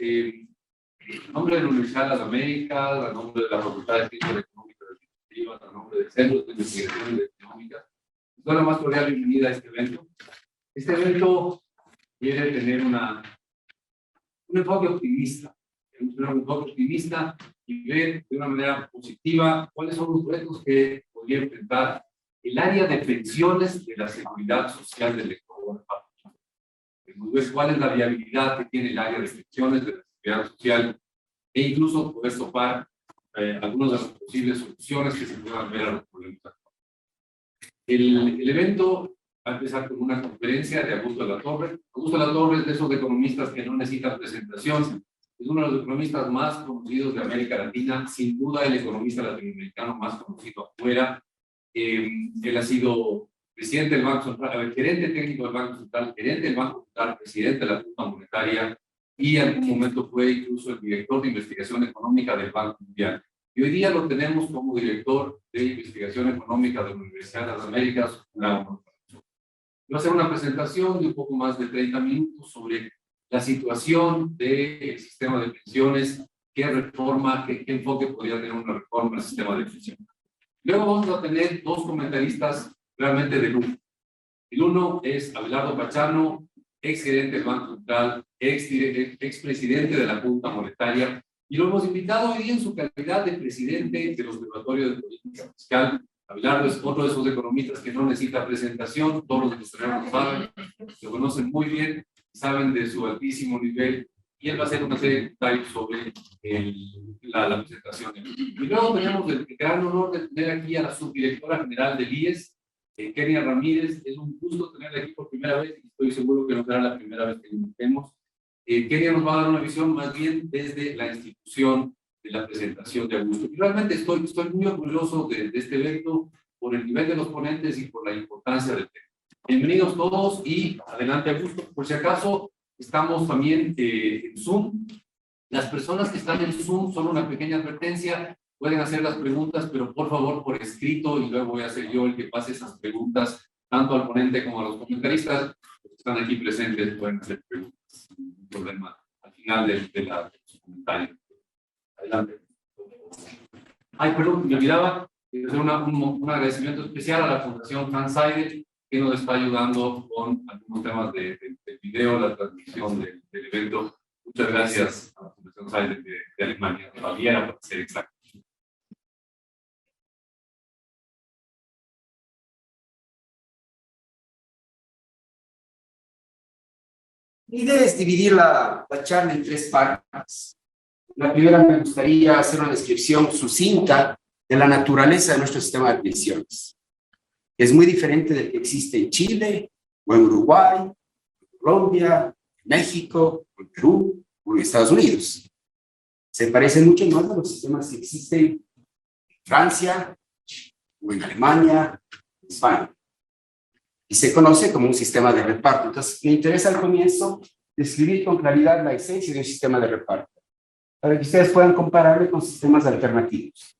a nombre de la Universidad de las Américas, a nombre de la Facultad de Ciencias Económicas y Administrativas, a nombre del Centro de Investigaciones Económicas, les doy la más cordial bienvenida a este evento. Este evento quiere tener un enfoque optimista, y ver de una manera positiva cuáles son los retos que podría enfrentar el área de pensiones de la seguridad social del Ecuador. Cuál es la viabilidad que tiene el área de pensiones de la seguridad social e incluso poder topar algunas de las posibles soluciones que se puedan ver a los problemas actuales. El evento va a empezar con una conferencia de Augusto de la Torre. Augusto de la Torre es de esos economistas que no necesitan presentación. Es uno de los economistas más conocidos de América Latina, sin duda el economista latinoamericano más conocido afuera. Él ha sido presidente del Banco Central, gerente técnico del Banco Central, gerente del Banco Central, presidente de la Junta Monetaria y en algún momento fue incluso el director de investigación económica del Banco Mundial. Y hoy día lo tenemos como director de investigación económica de la Universidad de las Américas. Va a hacer una presentación de un poco más de 30 minutos sobre la situación del sistema de pensiones, qué reforma, qué enfoque podría tener una reforma del sistema de pensiones. Luego vamos a tener dos comentaristas realmente de lujo. El uno es Abelardo Pachano, ex gerente del Banco Central, ex presidente de la Junta Monetaria, y lo hemos invitado hoy día en su calidad de presidente del Observatorio de Política Fiscal. Abelardo es otro de esos economistas que no necesita presentación, todos los que lo saben, lo conocen muy bien, saben de su altísimo nivel, y él va a hacer una serie de comentarios sobre la presentación. Y luego tenemos el gran honor de tener aquí a la subdirectora general del IES, Kenia Ramírez. Es un gusto tenerla aquí por primera vez, y estoy seguro que no será la primera vez que la invitemos. Kenia nos va a dar una visión más bien desde la institución de la presentación de Augusto. Y realmente estoy muy orgulloso de este evento por el nivel de los ponentes y por la importancia del tema. Bienvenidos todos y adelante Augusto. Por si acaso, estamos también en Zoom. Las personas que están en Zoom, solo una pequeña advertencia, pueden hacer las preguntas, pero por favor por escrito, y luego voy a ser yo el que pase esas preguntas, tanto al ponente como a los comentaristas. Los que están aquí presentes pueden hacer preguntas, sin problema, al final de su comentario. Adelante. Ay, perdón, me olvidaba hacer un agradecimiento especial a la Fundación Hans Seidel, que nos está ayudando con algunos temas del video, la transmisión del evento. Muchas gracias a la Fundación Seidel de Alemania, de Baviera, para ser exacto. Mi idea es dividir la charla en tres partes. La primera, me gustaría hacer una descripción sucinta de la naturaleza de nuestro sistema de pensiones. Es muy diferente del que existe en Chile, o en Uruguay, en Colombia, en México, en Perú, o en Estados Unidos. Se parecen mucho más a los sistemas que existen en Francia, o en Alemania, en España. Y se conoce como un sistema de reparto. Entonces, me interesa al comienzo describir con claridad la esencia de un sistema de reparto, para que ustedes puedan compararlo con sistemas alternativos.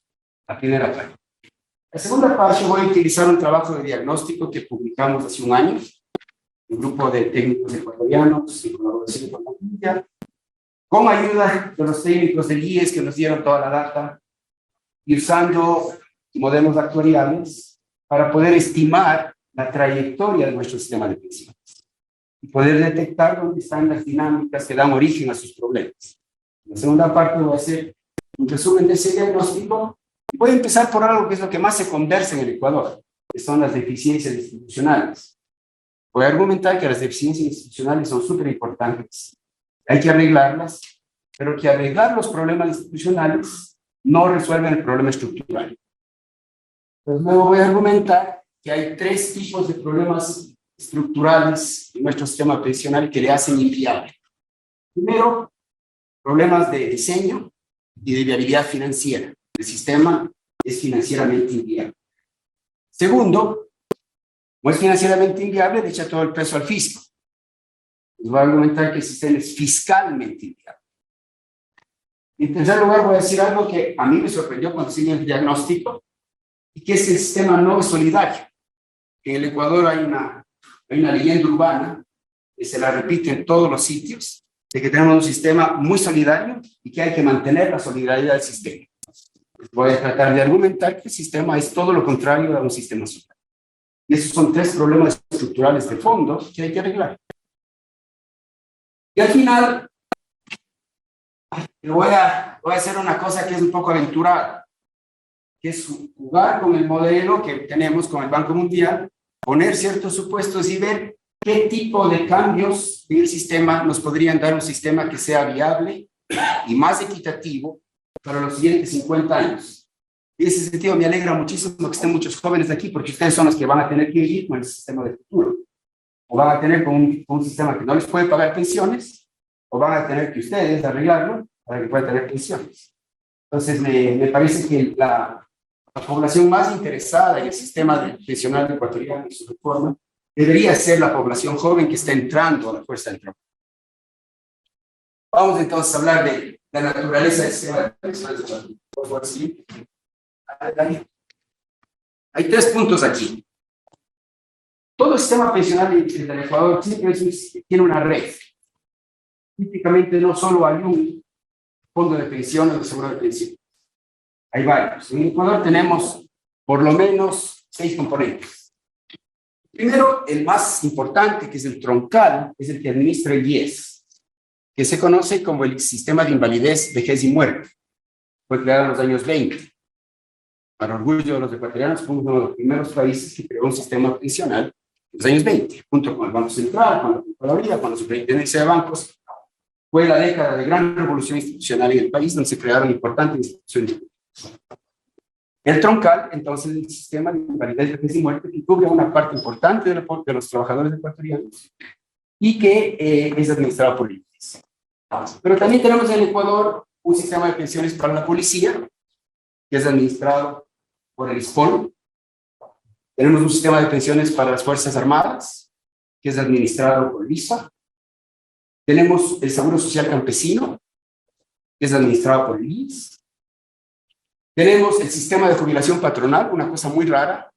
La primera parte. La segunda parte, voy a utilizar un trabajo de diagnóstico que publicamos hace un año, un grupo de técnicos ecuatorianos en colaboración con la India, con ayuda de los técnicos del IES que nos dieron toda la data, y usando modelos actuariales para poder estimar la trayectoria de nuestro sistema de pensiones y poder detectar dónde están las dinámicas que dan origen a sus problemas. En la segunda parte voy a hacer un resumen de ese diagnóstico y voy a empezar por algo que es lo que más se conversa en el Ecuador, que son las deficiencias institucionales. Voy a argumentar que las deficiencias institucionales son súper importantes, hay que arreglarlas, pero que arreglar los problemas institucionales no resuelven el problema estructural. Entonces luego voy a argumentar que hay tres tipos de problemas estructurales en nuestro sistema pensional que le hacen inviable. Primero, problemas de diseño y de viabilidad financiera. El sistema es financieramente inviable. Segundo, como es financieramente inviable, le echa todo el peso al fisco. Les voy a argumentar que el sistema es fiscalmente inviable. En tercer lugar, voy a decir algo que a mí me sorprendió cuando hice el diagnóstico, y que es el sistema no solidario. En el Ecuador hay una leyenda urbana que se la repite en todos los sitios, de que tenemos un sistema muy solidario y que hay que mantener la solidaridad del sistema. Voy a tratar de argumentar que el sistema es todo lo contrario a un sistema social. Y esos son tres problemas estructurales de fondo que hay que arreglar. Y al final, voy a hacer una cosa que es un poco aventurada, que es jugar con el modelo que tenemos con el Banco Mundial, poner ciertos supuestos y ver qué tipo de cambios en el sistema nos podrían dar un sistema que sea viable y más equitativo para los siguientes 50 años. Y en ese sentido me alegra muchísimo que estén muchos jóvenes aquí, porque ustedes son los que van a tener que vivir con el sistema del futuro. O van a tener con un sistema que no les puede pagar pensiones, o van a tener que ustedes arreglarlo para que puedan tener pensiones. Entonces me parece que la población más interesada en el sistema pensional ecuatoriano y su reforma debería ser la población joven que está entrando a la fuerza del trabajo. Vamos entonces a hablar de la naturaleza del sistema pensional. Hay tres puntos aquí. Todo el sistema pensional del Ecuador siempre tiene una red. Típicamente no solo hay un fondo de pensiones o seguro de pensiones. Hay varios. En Ecuador tenemos por lo menos 6 componentes. Primero, el más importante, que es el troncal, es el que administra el IES, que se conoce como el Sistema de Invalidez, Vejez y Muerte. Fue creado en los años 20. Para orgullo de los ecuatorianos, fue uno de los primeros países que creó un sistema pensional en los años 20, junto con el Banco Central, con la Contraloría, con la Superintendencia de Bancos. Fue la década de gran revolución institucional en el país, donde se crearon importantes instituciones. El troncal, entonces, el sistema de invalidez, vejez y muerte, que cubre una parte importante de los trabajadores ecuatorianos y que es administrado por el IES. Pero también tenemos en Ecuador un sistema de pensiones para la policía, que es administrado por el ISPOL. Tenemos un sistema de pensiones para las Fuerzas Armadas, que es administrado por el ISA. Tenemos el Seguro Social Campesino, que es administrado por el IES. Tenemos el sistema de jubilación patronal, una cosa muy rara,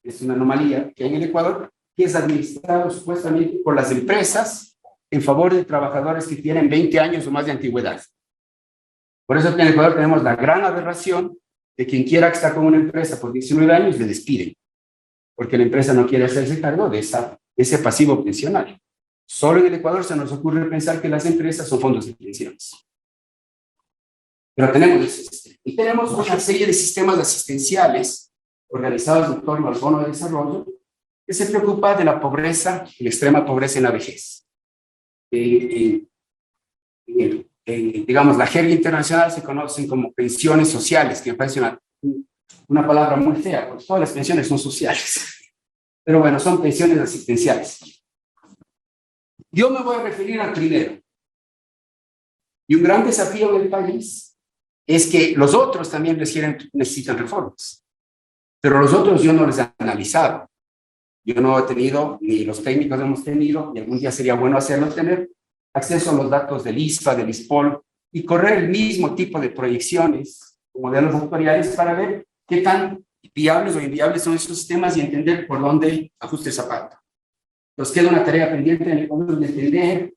es una anomalía que hay en el Ecuador, que es administrado supuestamente por las empresas en favor de trabajadores que tienen 20 años o más de antigüedad. Por eso en el Ecuador tenemos la gran aberración de quien quiera que está con una empresa por 19 años le despiden, porque la empresa no quiere hacerse cargo de ese pasivo pensional. Solo en el Ecuador se nos ocurre pensar que las empresas son fondos de pensiones. Pero tenemos ese sistema. Y tenemos una serie de sistemas asistenciales organizados en torno al bono de desarrollo que se preocupa de la pobreza, la extrema pobreza en la vejez. Digamos, la jerga internacional se conocen como pensiones sociales, que me parece una palabra muy fea, porque todas las pensiones son sociales. Pero bueno, son pensiones asistenciales. Yo me voy a referir al primero. Y un gran desafío del país es que los otros también necesitan reformas. Pero los otros yo no les he analizado. Yo no he tenido, ni los técnicos hemos tenido, y algún día sería bueno hacerlo, tener acceso a los datos del ISPA, del ISPOL, y correr el mismo tipo de proyecciones, modelos actuariales, para ver qué tan viables o inviables son esos sistemas y entender por dónde ajuste el zapato. Nos queda una tarea pendiente en el momento de entender,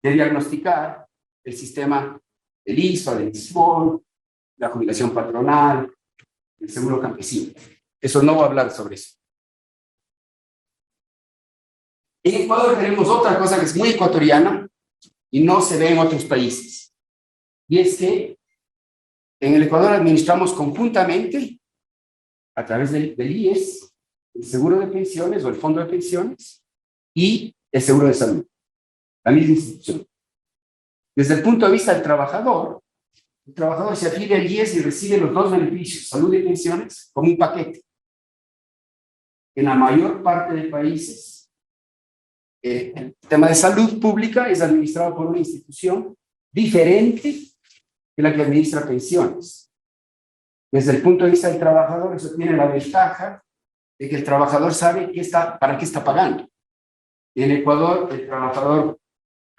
de diagnosticar el sistema del ISPA, del ISPOL, la jubilación patronal, el seguro campesino. Eso no voy a hablar sobre eso. En Ecuador tenemos otra cosa que es muy ecuatoriana y no se ve en otros países. Y es que en el Ecuador administramos conjuntamente, a través del IES, el seguro de pensiones o el fondo de pensiones y el seguro de salud, la misma institución. Desde el punto de vista del trabajador, el trabajador se afilia al IES y recibe los dos beneficios, salud y pensiones, como un paquete. En la mayor parte de países, el tema de salud pública es administrado por una institución diferente que la que administra pensiones. Desde el punto de vista del trabajador, eso tiene la ventaja de que el trabajador sabe para qué está pagando. En Ecuador, el trabajador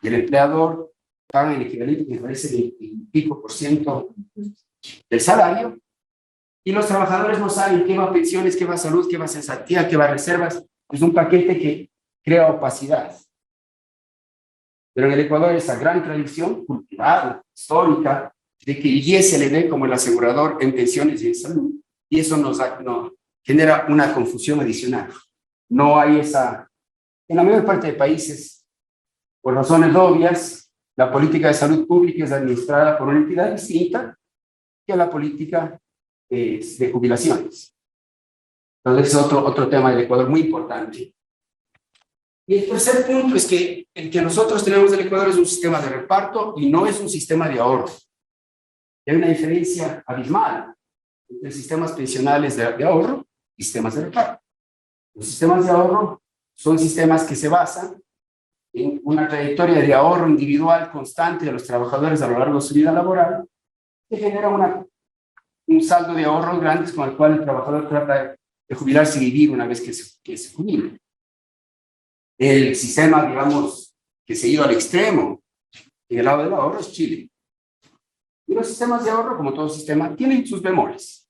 y el empleador pagan el equivalente, que me parece, 20 y pico % del salario, y los trabajadores no saben qué va a pensiones, qué va a salud, qué va a cesantía, qué va a reservas. Es un paquete que crea opacidad. Pero en el Ecuador esa gran tradición cultural, histórica, de que el IES se le ve como el asegurador en pensiones y en salud, y eso nos genera una confusión adicional. No hay esa, en la mayor parte de países, por razones obvias, la política de salud pública es administrada por una entidad distinta que la política de jubilaciones. Entonces es otro tema del Ecuador muy importante. Y el tercer punto es que el que nosotros tenemos del Ecuador es un sistema de reparto y no es un sistema de ahorro. Hay una diferencia abismal entre sistemas pensionales de ahorro y sistemas de reparto. Los sistemas de ahorro son sistemas que se basan en una trayectoria de ahorro individual constante de los trabajadores a lo largo de su vida laboral, que genera un saldo de ahorros grandes con el cual el trabajador trata de jubilarse y vivir una vez que se jubile. El sistema, digamos, que se ha ido al extremo en el lado del ahorro es Chile. Y los sistemas de ahorro, como todo sistema, tienen sus bemoles.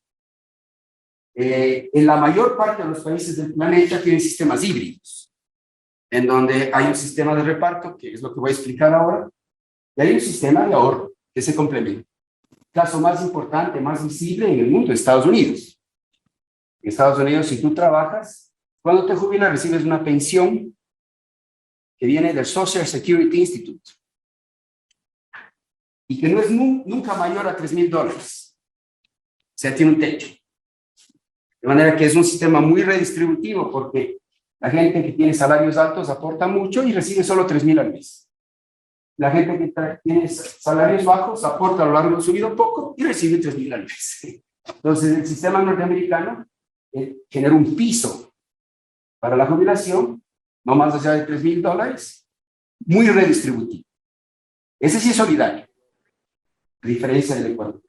En la mayor parte de los países del planeta tienen sistemas híbridos, en donde hay un sistema de reparto, que es lo que voy a explicar ahora, y hay un sistema de ahorro que se complementa. El caso más importante, más visible en el mundo es Estados Unidos. En Estados Unidos, si tú trabajas, cuando te jubilas recibes una pensión que viene del Social Security Institute y que no es nunca mayor a $3,000. O sea, tiene un techo. De manera que es un sistema muy redistributivo porque la gente que tiene salarios altos aporta mucho y recibe solo $3,000 al mes. La gente que tiene salarios bajos aporta a lo largo de su vida poco y recibe $3,000 al mes. Entonces, el sistema norteamericano genera un piso para la jubilación, no más allá de $3,000, muy redistributivo. Ese sí es solidario, a diferencia del Ecuador.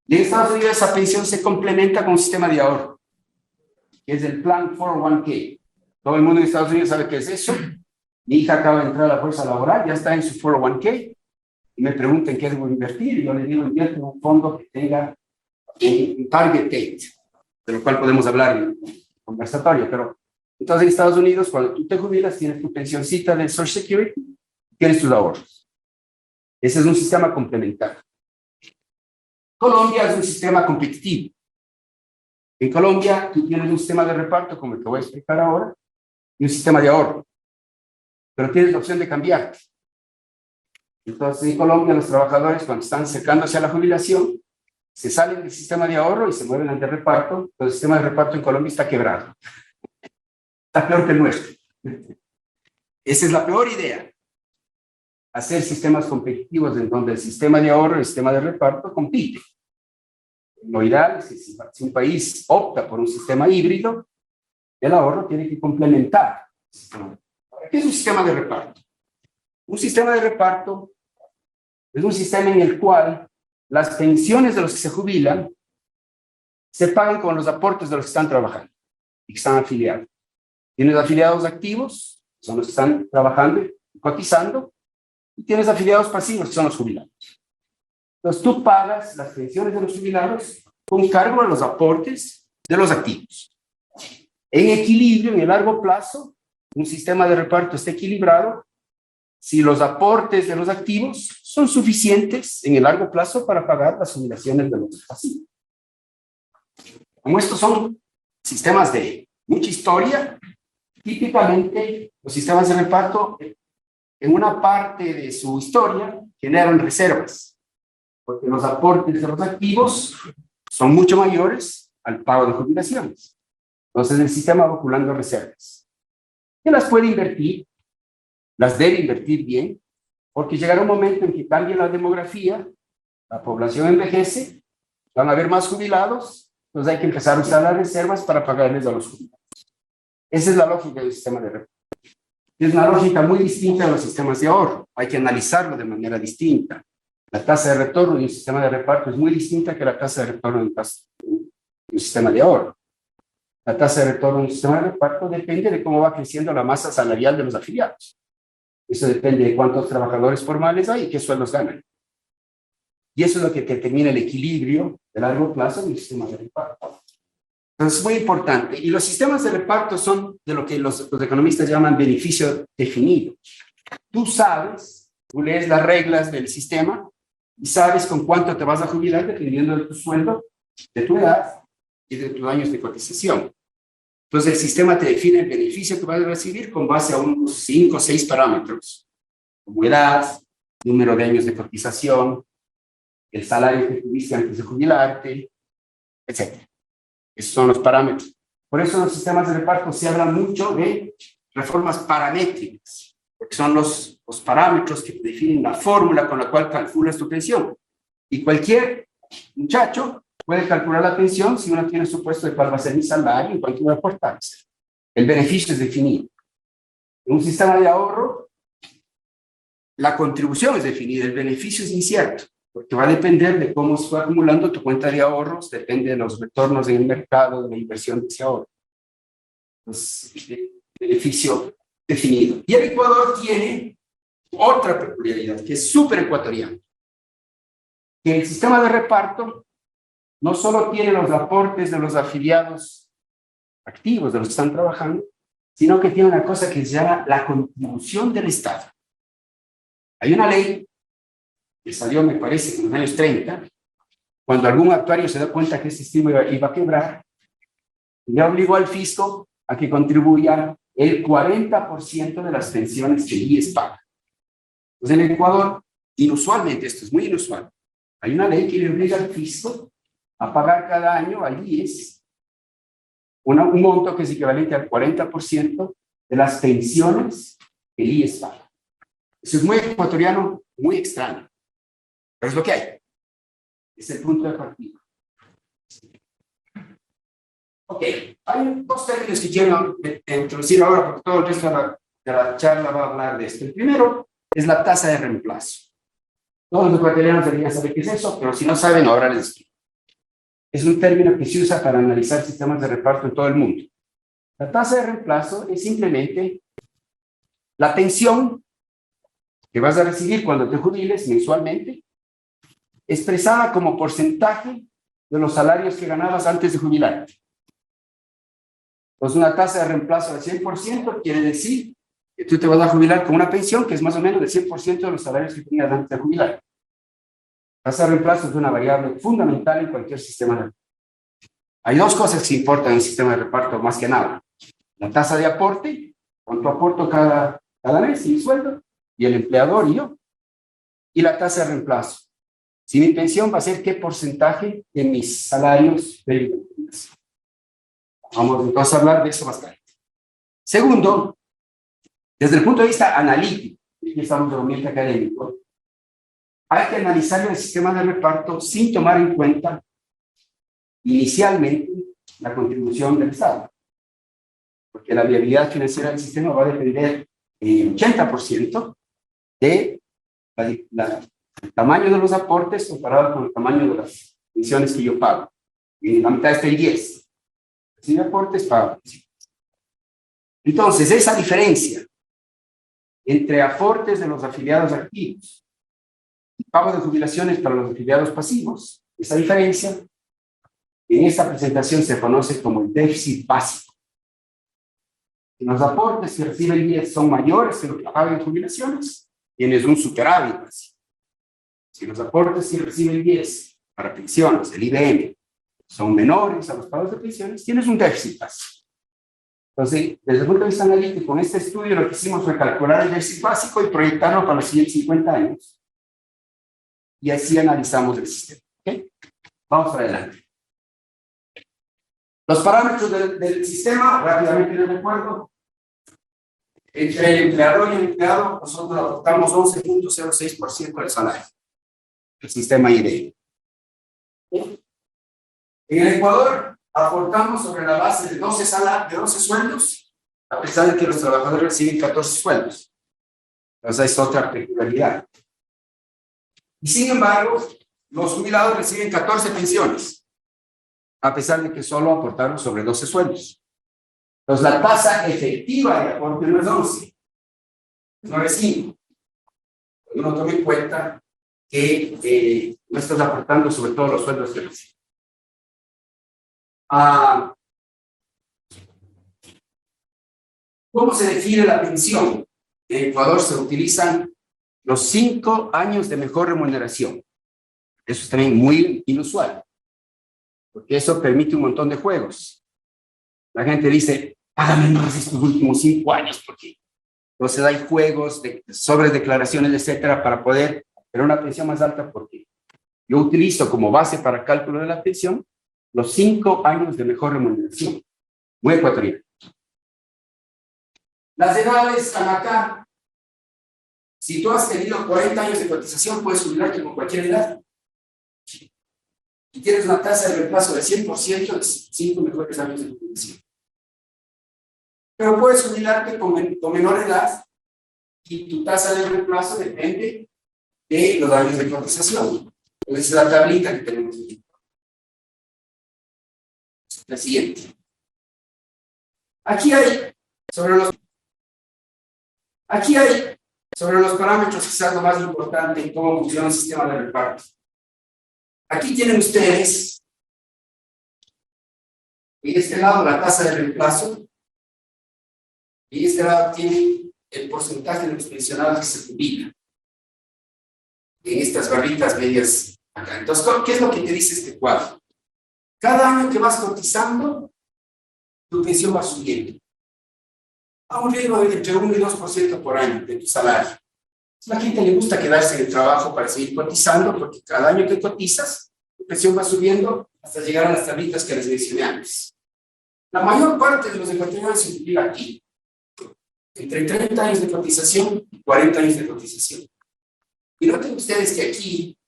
Y en Estados Unidos esa pensión se complementa con un sistema de ahorro, que es el plan 401k. Todo el mundo en Estados Unidos sabe qué es eso. Mi hija acaba de entrar a la fuerza laboral, ya está en su 401k, y me preguntan qué debo invertir, y yo le digo, invierte en un fondo que tenga un target date, de lo cual podemos hablar en conversatorio, pero entonces en Estados Unidos, cuando tú te jubilas, tienes tu pensioncita de Social Security, tienes tus ahorros. Ese es un sistema complementario. Colombia es un sistema competitivo. En Colombia, tú tienes un sistema de reparto, como el que voy a explicar ahora, y un sistema de ahorro. Pero tienes la opción de cambiar. Entonces, en Colombia, los trabajadores, cuando están acercándose a la jubilación, se salen del sistema de ahorro y se mueven al de reparto. El sistema de reparto en Colombia está quebrado. Está peor que el nuestro. Esa es la peor idea. Hacer sistemas competitivos en donde el sistema de ahorro y el sistema de reparto compiten. Lo ideal es que si un país opta por un sistema híbrido, el ahorro tiene que complementar. ¿Qué es un sistema de reparto? Un sistema de reparto es un sistema en el cual las pensiones de los que se jubilan se pagan con los aportes de los que están trabajando y que están afiliados. Tienes afiliados activos, son los que están trabajando y cotizando, y tienes afiliados pasivos, que son los jubilados. Entonces tú pagas las pensiones de los jubilados con cargo a los aportes de los activos. En equilibrio, en el largo plazo, un sistema de reparto está equilibrado si los aportes de los activos son suficientes en el largo plazo para pagar las jubilaciones de los pasivos. Como estos son sistemas de mucha historia, típicamente los sistemas de reparto en una parte de su historia generan reservas, porque los aportes de los activos son mucho mayores al pago de jubilaciones. Entonces el sistema va acumulando reservas. ¿Qué las puede invertir? Las debe invertir bien, porque llegará un momento en que cambie la demografía, la población envejece, van a haber más jubilados, entonces hay que empezar a usar las reservas para pagarles a los jubilados. Esa es la lógica del sistema de reparto. Es una lógica muy distinta a los sistemas de ahorro. Hay que analizarlo de manera distinta. La tasa de retorno de un sistema de reparto es muy distinta que la tasa de retorno de un sistema de ahorro. La tasa de retorno de un sistema de reparto depende de cómo va creciendo la masa salarial de los afiliados. Eso depende de cuántos trabajadores formales hay y qué sueldos ganan. Y eso es lo que determina el equilibrio de largo plazo de un sistema de reparto. Entonces es muy importante. Y los sistemas de reparto son de lo que los economistas llaman beneficio definido. tú sabes, tú lees las reglas del sistema y sabes con cuánto te vas a jubilar dependiendo de tu sueldo, de tu edad y de tus años de cotización. Entonces el sistema te define el beneficio que vas a recibir con base a unos 5 o 6 parámetros, como edad, número de años de cotización, el salario que tuviste antes de jubilarte, etc. Esos son los parámetros. Por eso en los sistemas de reparto se habla mucho de reformas paramétricas, porque son los parámetros que definen la fórmula con la cual calculas tu pensión. Y cualquier muchacho puede calcular la pensión si uno tiene su puesto de cuál va a ser mi salario y cuánto voy a aportar. El beneficio es definido. En un sistema de ahorro, la contribución es definida, el beneficio es incierto, porque va a depender de cómo se va acumulando tu cuenta de ahorros, depende de los retornos en el mercado, de la inversión de ese ahorro. Entonces, el beneficio definido. Y el Ecuador tiene otra peculiaridad, que es súper ecuatoriana, que el sistema de reparto no solo tiene los aportes de los afiliados activos, de los que están trabajando, sino que tiene una cosa que se llama la contribución del Estado. Hay una ley que salió, me parece, en los años 30, cuando algún actuario se da cuenta que este sistema iba a quebrar, le obligó al fisco a que contribuya el 40% de las pensiones que el IES paga. Entonces en Ecuador, inusualmente, esto es muy inusual, hay una ley que le obliga al fisco a pagar cada año al IES un monto que es equivalente al 40% de las pensiones que el IES paga. Eso es muy ecuatoriano, muy extraño, pero es lo que hay. Es el punto de partida. Ok, hay dos términos que quiero introducir ahora porque todo el resto de la charla va a hablar de esto. El primero es la tasa de reemplazo. Todos los ecuatorianos deberían saber qué es eso, pero si no saben, ahora les explico. Es un término que se usa para analizar sistemas de reparto en todo el mundo. La tasa de reemplazo es simplemente la pensión que vas a recibir cuando te jubiles mensualmente, expresada como porcentaje de los salarios que ganabas antes de jubilarte. Entonces, una tasa de reemplazo del 100% quiere decir que tú te vas a jubilar con una pensión que es más o menos del 100% de los salarios que tenías antes de jubilar. La tasa de reemplazo es una variable fundamental en cualquier sistema de reparto. Hay dos cosas que importan en el sistema de reparto más que nada. La tasa de aporte, cuánto aporto cada mes, mi sueldo, y el empleador y yo. Y la tasa de reemplazo. Si mi pensión va a ser qué porcentaje de mis salarios de jubilación. Vamos entonces a hablar de eso más tarde. Segundo, desde el punto de vista analítico, aquí estamos en el ambiente académico, hay que analizar el sistema de reparto sin tomar en cuenta inicialmente la contribución del Estado, porque la viabilidad financiera del sistema va a depender en 80% de el tamaño de los aportes comparado con el tamaño de las pensiones que yo pago. Y en la mitad está el 10%. Sin aportes, pago. Entonces, esa diferencia entre aportes de los afiliados activos y pago de jubilaciones para los afiliados pasivos, esa diferencia en esta presentación se conoce como el déficit básico. Si los aportes que recibe el IES son mayores que lo que paga en jubilaciones, tienes un superávit básico. Si los aportes que recibe el IES para pensiones, el IBM, son menores a los pagos de pensiones, tienes un déficit básico. Entonces, desde el punto de vista analítico, con este estudio lo que hicimos fue calcular el déficit básico y proyectarlo para los siguientes 50 años. Y así analizamos el sistema. ¿Okay? Vamos para adelante. Los parámetros del sistema, rápidamente les recuerdo. Entre el empleador y el empleado, nosotros aportamos 11.06% del salario. El sistema IBM. En el Ecuador, aportamos sobre la base de 12 sueldos, a pesar de que los trabajadores reciben 14 sueldos. Entonces, es otra peculiaridad. Y sin embargo, los jubilados reciben 14 pensiones, a pesar de que solo aportaron sobre 12 sueldos. Entonces, la tasa efectiva de aporte no es 11, no es 5. Uno toma en cuenta que no estás aportando sobre todos los sueldos que reciben. ¿Cómo se define la pensión? En Ecuador se utilizan los 5 años de mejor remuneración. Eso es también muy inusual, porque eso permite un montón de juegos. La gente dice, págame más estos últimos 5 años, porque entonces hay juegos sobre declaraciones, etcétera, para poder tener una pensión más alta, porque yo utilizo como base para cálculo de la pensión los 5 años de mejor remuneración. Muy ecuatoriano. Las edades están acá. Si tú has tenido 40 años de cotización, puedes jubilarte con cualquier edad. Si tienes una tasa de reemplazo de 100%, es 5 mejores años de jubilación. Pero puedes jubilarte con menor edad y tu tasa de reemplazo depende de los años de cotización. Entonces, la tablita que tenemos aquí. La siguiente. Aquí hay sobre los parámetros, quizás lo más importante en cómo funciona el sistema de reparto. Aquí tienen ustedes, en este lado, la tasa de reemplazo, y en este lado tienen el porcentaje de los pensionados que se jubilan en estas barritas medias acá. Entonces, ¿qué es lo que te dice este cuadro? Cada año que vas cotizando, tu pensión va subiendo a un ritmo de entre 1 y 2% por año de tu salario. A la gente le gusta quedarse en el trabajo para seguir cotizando, porque cada año que cotizas, tu pensión va subiendo hasta llegar a las tablitas que les mencioné antes. La mayor parte de los ecuatorianos se jubila aquí, entre 30 años de cotización y 40 años de cotización. Y noten ustedes que aquí,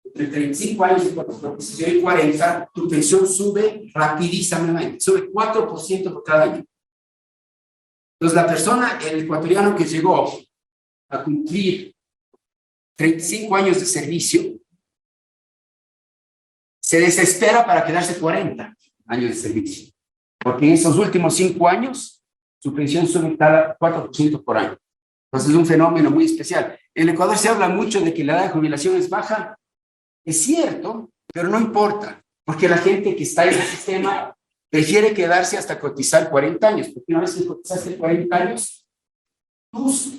entre 35 años de cotización y 40, tu pensión sube rapidísimamente, sube 4% por cada año. Entonces, la persona, el ecuatoriano que llegó a cumplir 35 años de servicio, se desespera para quedarse 40 años de servicio, porque en esos últimos 5 años, su pensión sube cada 4% por año. Entonces, es un fenómeno muy especial. En el Ecuador se habla mucho de que la edad de jubilación es baja. Es cierto, pero no importa, porque la gente que está en el sistema prefiere quedarse hasta cotizar 40 años, porque una vez que cotizaste 40 años,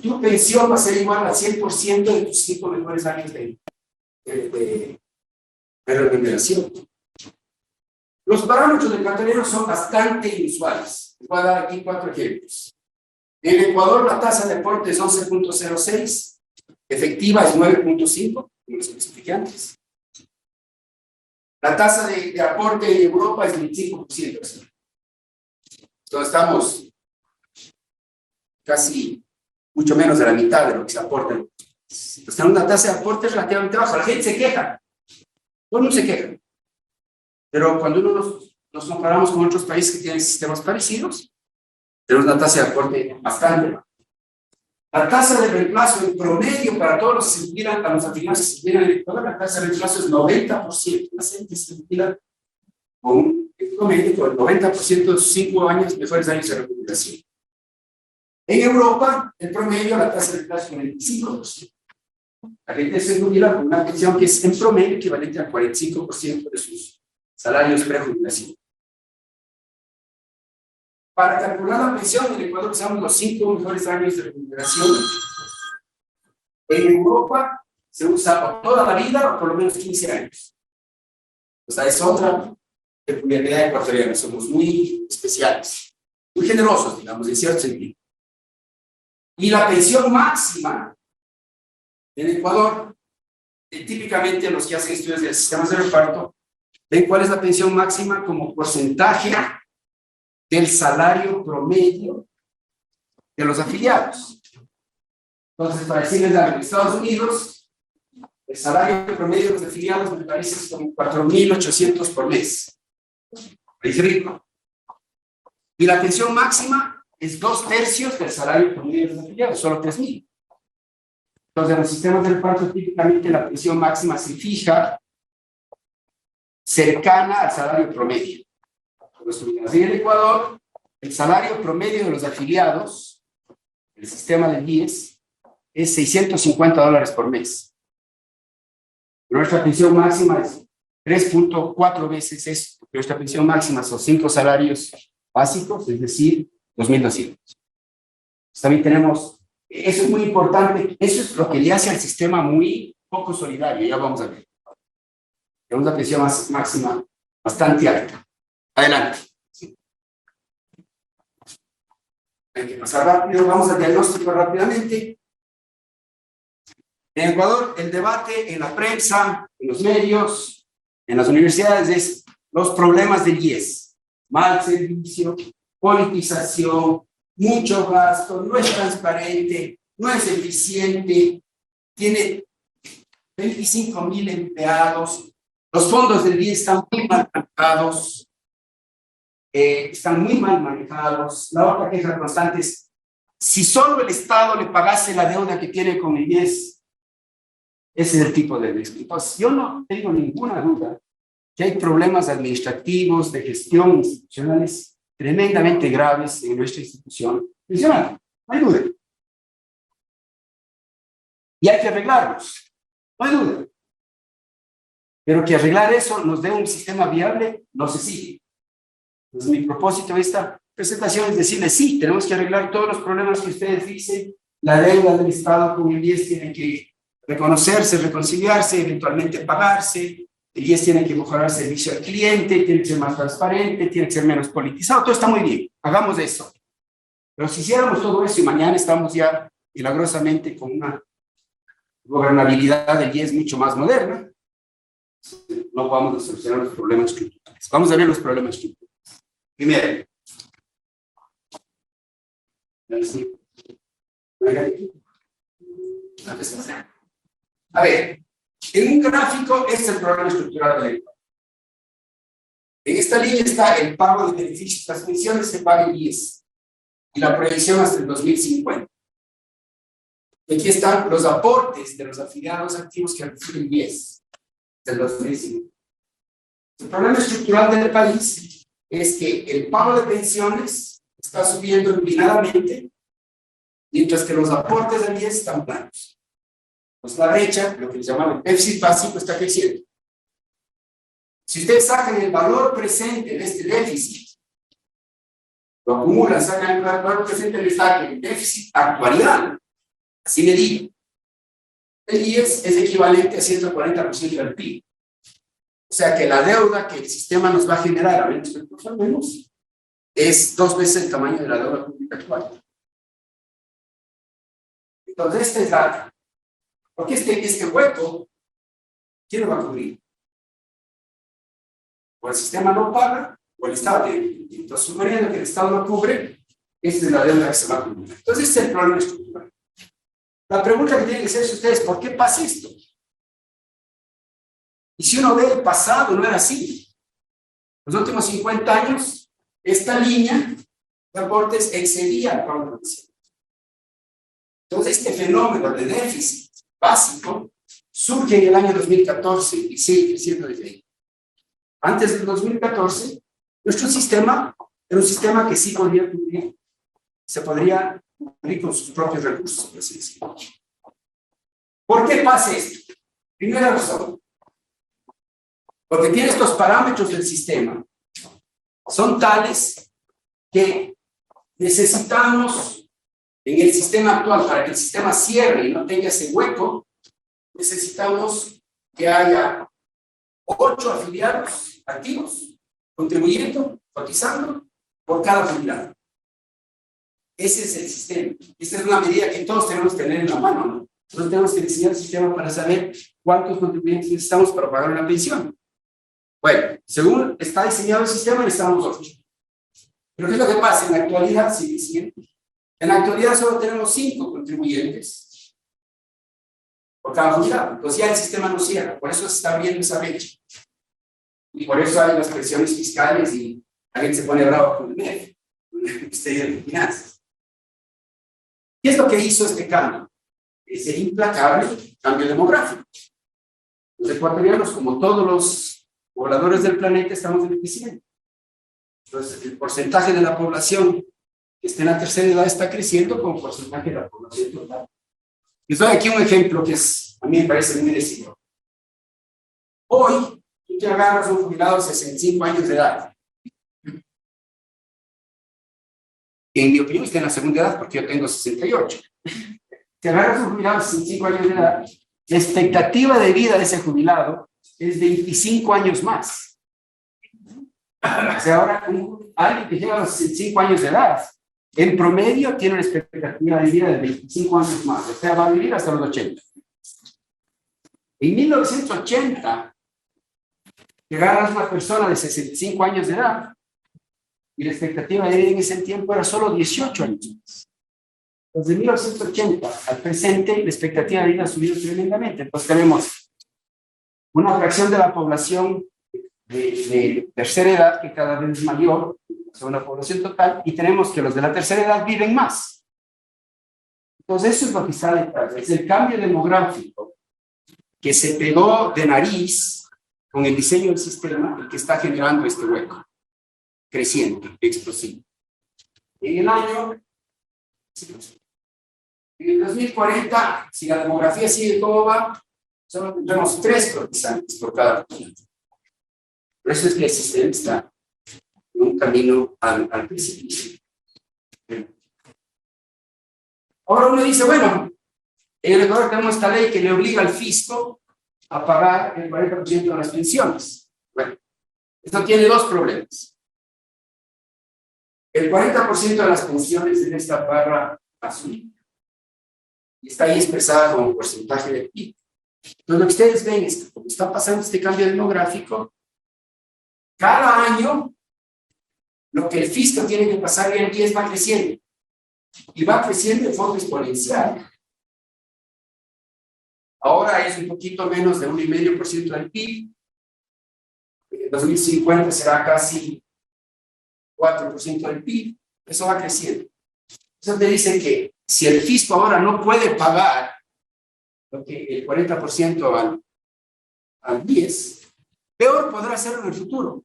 tu pensión va a ser igual al 100% de tus 5 mejores años de remuneración. Los parámetros del ecuatoriano son bastante inusuales. Les voy a dar aquí 4 ejemplos. En Ecuador la tasa de aporte es 11.06, efectiva es 9.5, como les expliqué antes. La tasa de aporte en Europa es 25%. Entonces estamos casi mucho menos de la mitad de lo que se aporta. Entonces tenemos una tasa de aporte relativamente baja. La gente se queja. Todo el mundo se queja. Pero cuando uno nos comparamos con otros países que tienen sistemas parecidos, tenemos una tasa de aporte bastante baja. La tasa de reemplazo en promedio para todos los que se jubilan, a los afiliados que se jubilan en Ecuador, la tasa de reemplazo es 90%. La gente se jubila con el promedio con el 90% de sus 5 años, mejores años de recuperación. En Europa, el promedio, la tasa de reemplazo es 95%. La gente se jubila con una pensión que es en promedio equivalente al 45% de sus salarios prejubilación. Para calcular la pensión, en Ecuador usamos los 5 mejores años de remuneración. En Europa se usa o toda la vida o por lo menos 15 años. O sea, es otra peculiaridad ecuatoriana. Somos muy especiales, muy generosos, digamos, en cierto sentido. Y la pensión máxima en Ecuador, típicamente los que hacen estudios de sistemas de reparto, ven cuál es la pensión máxima como porcentaje del salario promedio de los afiliados. Entonces, para decirles algo, en Estados Unidos, el salario promedio de los afiliados me parece como 4,800 por mes. Es rico. Y la pensión máxima es 2/3 del salario promedio de los afiliados, solo 3,000. Entonces, en los sistemas de reparto, típicamente la pensión máxima se fija cercana al salario promedio. En el Ecuador, el salario promedio de los afiliados, el sistema del IES, es $650 por mes. Nuestra pensión máxima es 3.4 veces esto. Nuestra pensión máxima son 5 salarios básicos, es decir, 2,200. También tenemos Eso es muy importante. Eso es lo que le hace al sistema muy poco solidario. Ya vamos a ver. Tenemos una presión máxima bastante alta. Adelante. Hay que pasar rápido. Vamos al diagnóstico rápidamente. En Ecuador, el debate en la prensa, en los medios, en las universidades es los problemas del IES. Mal servicio, politización, mucho gasto, no es transparente, no es eficiente, tiene 25,000 empleados, los fondos del IES están muy mal manejados, La otra queja constante es, si solo el Estado le pagase la deuda que tiene con el IES, ese es el tipo de riesgo. Entonces, yo no tengo ninguna duda que hay problemas administrativos, de gestión institucionales tremendamente graves en nuestra institución. No hay duda. Y hay que arreglarlos, no hay duda. Pero que arreglar eso nos dé un sistema viable, no se sigue. Entonces, mi propósito de esta presentación es decirles, sí, tenemos que arreglar todos los problemas que ustedes dicen, la deuda del Estado con el IES tiene que reconocerse, reconciliarse, eventualmente pagarse, el IES tiene que mejorar el servicio al cliente, tiene que ser más transparente, tiene que ser menos politizado, todo está muy bien, hagamos eso. Pero si hiciéramos todo eso y mañana estamos ya milagrosamente con una gobernabilidad del IES mucho más moderna, no vamos a solucionar los problemas estructurales. Vamos a ver los problemas estructurales. Primero, a ver, en un gráfico este es el problema estructural del Ecuador. En esta línea está el pago de beneficios de las pensiones que paga el IES y la proyección hasta el 2050. Y aquí están los aportes de los afiliados activos que recibe el IES del 2050. El problema estructural del país es que el pago de pensiones está subiendo empinadamente, mientras que los aportes del IES están planos. Pues la brecha, lo que le llamamos el déficit básico, está creciendo. Si ustedes sacan el valor presente de este déficit, lo acumulan, sacan el valor presente, le sacan el déficit actualidad, así medido. El IES es equivalente a 140% del PIB. O sea que la deuda que el sistema nos va a generar, a menos, es 2 veces el tamaño de la deuda pública actual. Entonces, esta es la... Porque este hueco, ¿quién lo va a cubrir? O el sistema no paga, o el Estado tiene. Entonces, suponiendo que el Estado no cubre, esta es la deuda que se va a cubrir. Entonces, este es el problema estructural. La pregunta que tienen que hacerse ustedes, ¿por qué pasa esto? Y si uno ve el pasado, no era así. Los últimos 50 años, esta línea de aportes excedía el pago de pensiones. Entonces, este fenómeno de déficit básico surge en el año 2014 y sigue creciendo desde ahí. Antes del 2014, nuestro sistema era un sistema que sí podía cubrir, se podría cubrir con sus propios recursos, por así decirlo. ¿Por qué pasa esto? Primera razón, porque tiene estos parámetros del sistema, son tales que necesitamos en el sistema actual, para que el sistema cierre y no tenga ese hueco, necesitamos que haya 8 afiliados activos, contribuyendo, cotizando, por cada afiliado. Ese es el sistema. Esta es una medida que todos tenemos que tener en la mano, ¿no? Nosotros tenemos que diseñar el sistema para saber cuántos contribuyentes necesitamos para pagar una pensión. Bueno, según está diseñado el sistema, necesitamos 8. Pero ¿qué es lo que pasa? En la actualidad sigue siendo. En la actualidad solo tenemos 5 contribuyentes por cada afiliado. Entonces ya el sistema no cierra. Por eso se está viendo esa brecha. Y por eso hay las presiones fiscales y la gente se pone bravo con el MEF, con el Ministerio de Finanzas. ¿Qué es lo que hizo este cambio? Ese implacable cambio demográfico. Los ecuatorianos, como todos los pobladores del planeta, estamos envejeciendo. Entonces, el porcentaje de la población que está en la tercera edad está creciendo como porcentaje de la población total. Les doy aquí un ejemplo que a mí me parece muy decisivo. Hoy, tú te agarras a un jubilado de 65 años de edad. En mi opinión está en la segunda edad porque yo tengo 68. Si agarras un jubilado de 65 años de edad, la expectativa de vida de ese jubilado es 25 años más. O sea, ahora alguien que llega a los 65 años de edad, en promedio tiene una expectativa de vida de 25 años más. O sea, va a vivir hasta los 80. En 1980, llegaras a una persona de 65 años de edad y la expectativa de vida en ese tiempo era solo 18 años más. Desde 1980 al presente, la expectativa de vida ha subido tremendamente. Entonces tenemos una fracción de la población de tercera edad que cada vez es mayor sobre la población total, y tenemos que los de la tercera edad viven más. Entonces eso es lo que está detrás, es el cambio demográfico que se pegó de nariz con el diseño del sistema, el que está generando este hueco creciente, explosivo. En el 2040, si la demografía sigue como va, solo tendremos 3 cotizantes por cada persona. Por eso es que el sistema está en un camino al precipicio. Ahora uno dice, bueno, en el Ecuador tenemos esta ley que le obliga al fisco a pagar el 40% de las pensiones. Bueno, esto tiene 2 problemas. El 40% de las pensiones en esta barra azul y está ahí expresada como porcentaje del PIB. Entonces, lo que ustedes ven es que como está pasando este cambio demográfico, cada año lo que el fisco tiene que pasar bien 10 va creciendo. Y va creciendo de forma exponencial. Ahora es un poquito menos de 1,5% del PIB. En 2050 será casi 4% del PIB. Eso va creciendo. Eso te dice que si el fisco ahora no puede pagar lo que el 40% al 10%, peor podrá hacerlo en el futuro.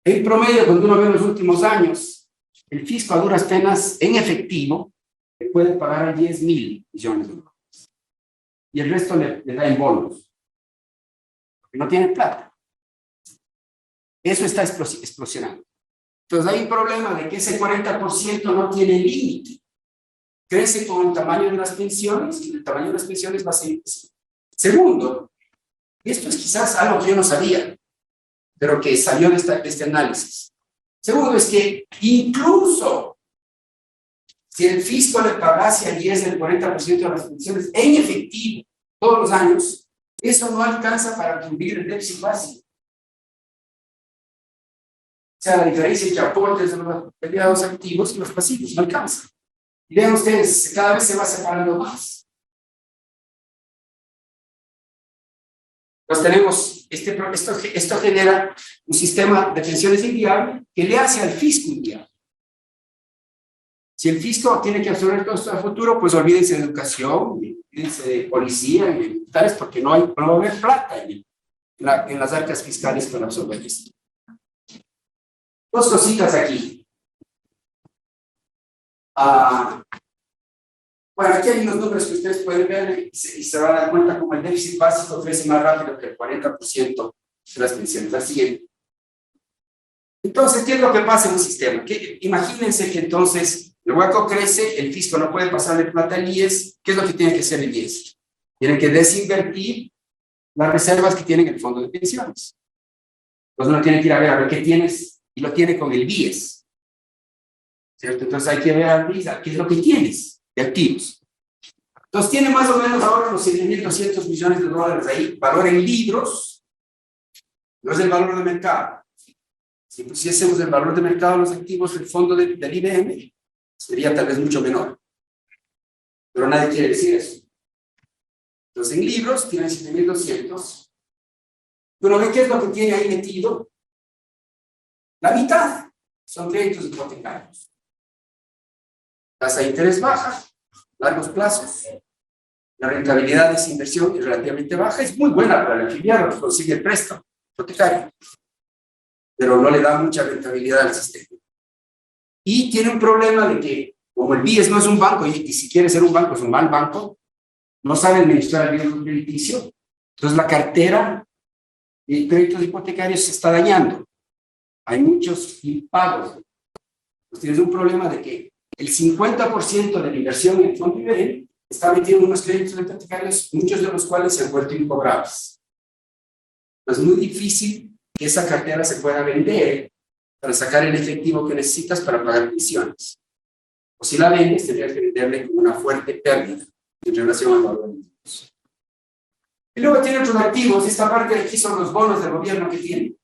En promedio, cuando uno ve los últimos años, el fisco a duras penas en efectivo le puede pagar a 10.000 millones de dólares. Y el resto le da en bonos. Porque no tiene plata. Eso está explosionando. Entonces hay un problema de que ese 40% no tiene límite. Crece con el tamaño de las pensiones y el tamaño de las pensiones va a seguir creciendo. Segundo, esto es quizás algo que yo no sabía, pero que salió de este análisis. Segundo es que incluso si el fisco le pagase al 10 el 40% de las pensiones en efectivo todos los años, eso no alcanza para cubrir el déficit básico. O sea, la diferencia entre aportes de los empleados activos y los pasivos no alcanza. Y vean ustedes, cada vez se va separando más. Entonces tenemos, esto genera un sistema de pensiones inviable que le hace al fisco inviable. Si el fisco tiene que absorber todo esto al futuro, pues olvídense de educación, olvídense de policía, y militares, porque no va a haber plata en las arcas fiscales para absorber esto. 2 cositas aquí. Bueno, aquí hay unos números que ustedes pueden ver y se van a dar cuenta como el déficit básico crece más rápido que el 40% de las pensiones. La siguiente. Entonces, ¿qué es lo que pasa en un sistema? Imagínense que entonces el hueco crece, el fisco no puede pasarle plata al IES. ¿Qué es lo que tiene que hacer el IES? Tiene que desinvertir las reservas que tiene en el fondo de pensiones. Entonces uno tiene que ir a ver qué tienes, y lo tiene con el BIES. ¿Cierto? Entonces hay que ver al BIES qué es lo que tienes de activos. Entonces tiene más o menos ahora unos 7.200 millones de dólares ahí, valor en libros, no es el valor de mercado. Si pusiésemos el valor de mercado de los activos del fondo del IBM, sería tal vez mucho menor. Pero nadie quiere decir eso. Entonces en libros tiene 7.200. Pero ¿qué es lo que tiene ahí metido? La mitad son créditos hipotecarios. Tasa de interés baja, largos plazos. La rentabilidad de esa inversión es relativamente baja, es muy buena para el afiliado que consigue el préstamo hipotecario, pero no le da mucha rentabilidad al sistema. Y tiene un problema de que, como el BIES no es un banco, y si quiere ser un banco es un mal banco, no sabe administrar el riesgo crediticio, entonces la cartera de créditos hipotecarios se está dañando. Hay muchos impagos. Pues tienes un problema de que el 50% de la inversión en el fondo IBM está metido en unos créditos hipotecarios, muchos de los cuales se han vuelto incobrables. Es muy difícil que esa cartera se pueda vender para sacar el efectivo que necesitas para pagar pensiones. O si la vendes, tendrías que venderle con una fuerte pérdida en relación al valor del negocio. Y luego tiene otros activos. Esta parte de aquí son los bonos del gobierno que tiene.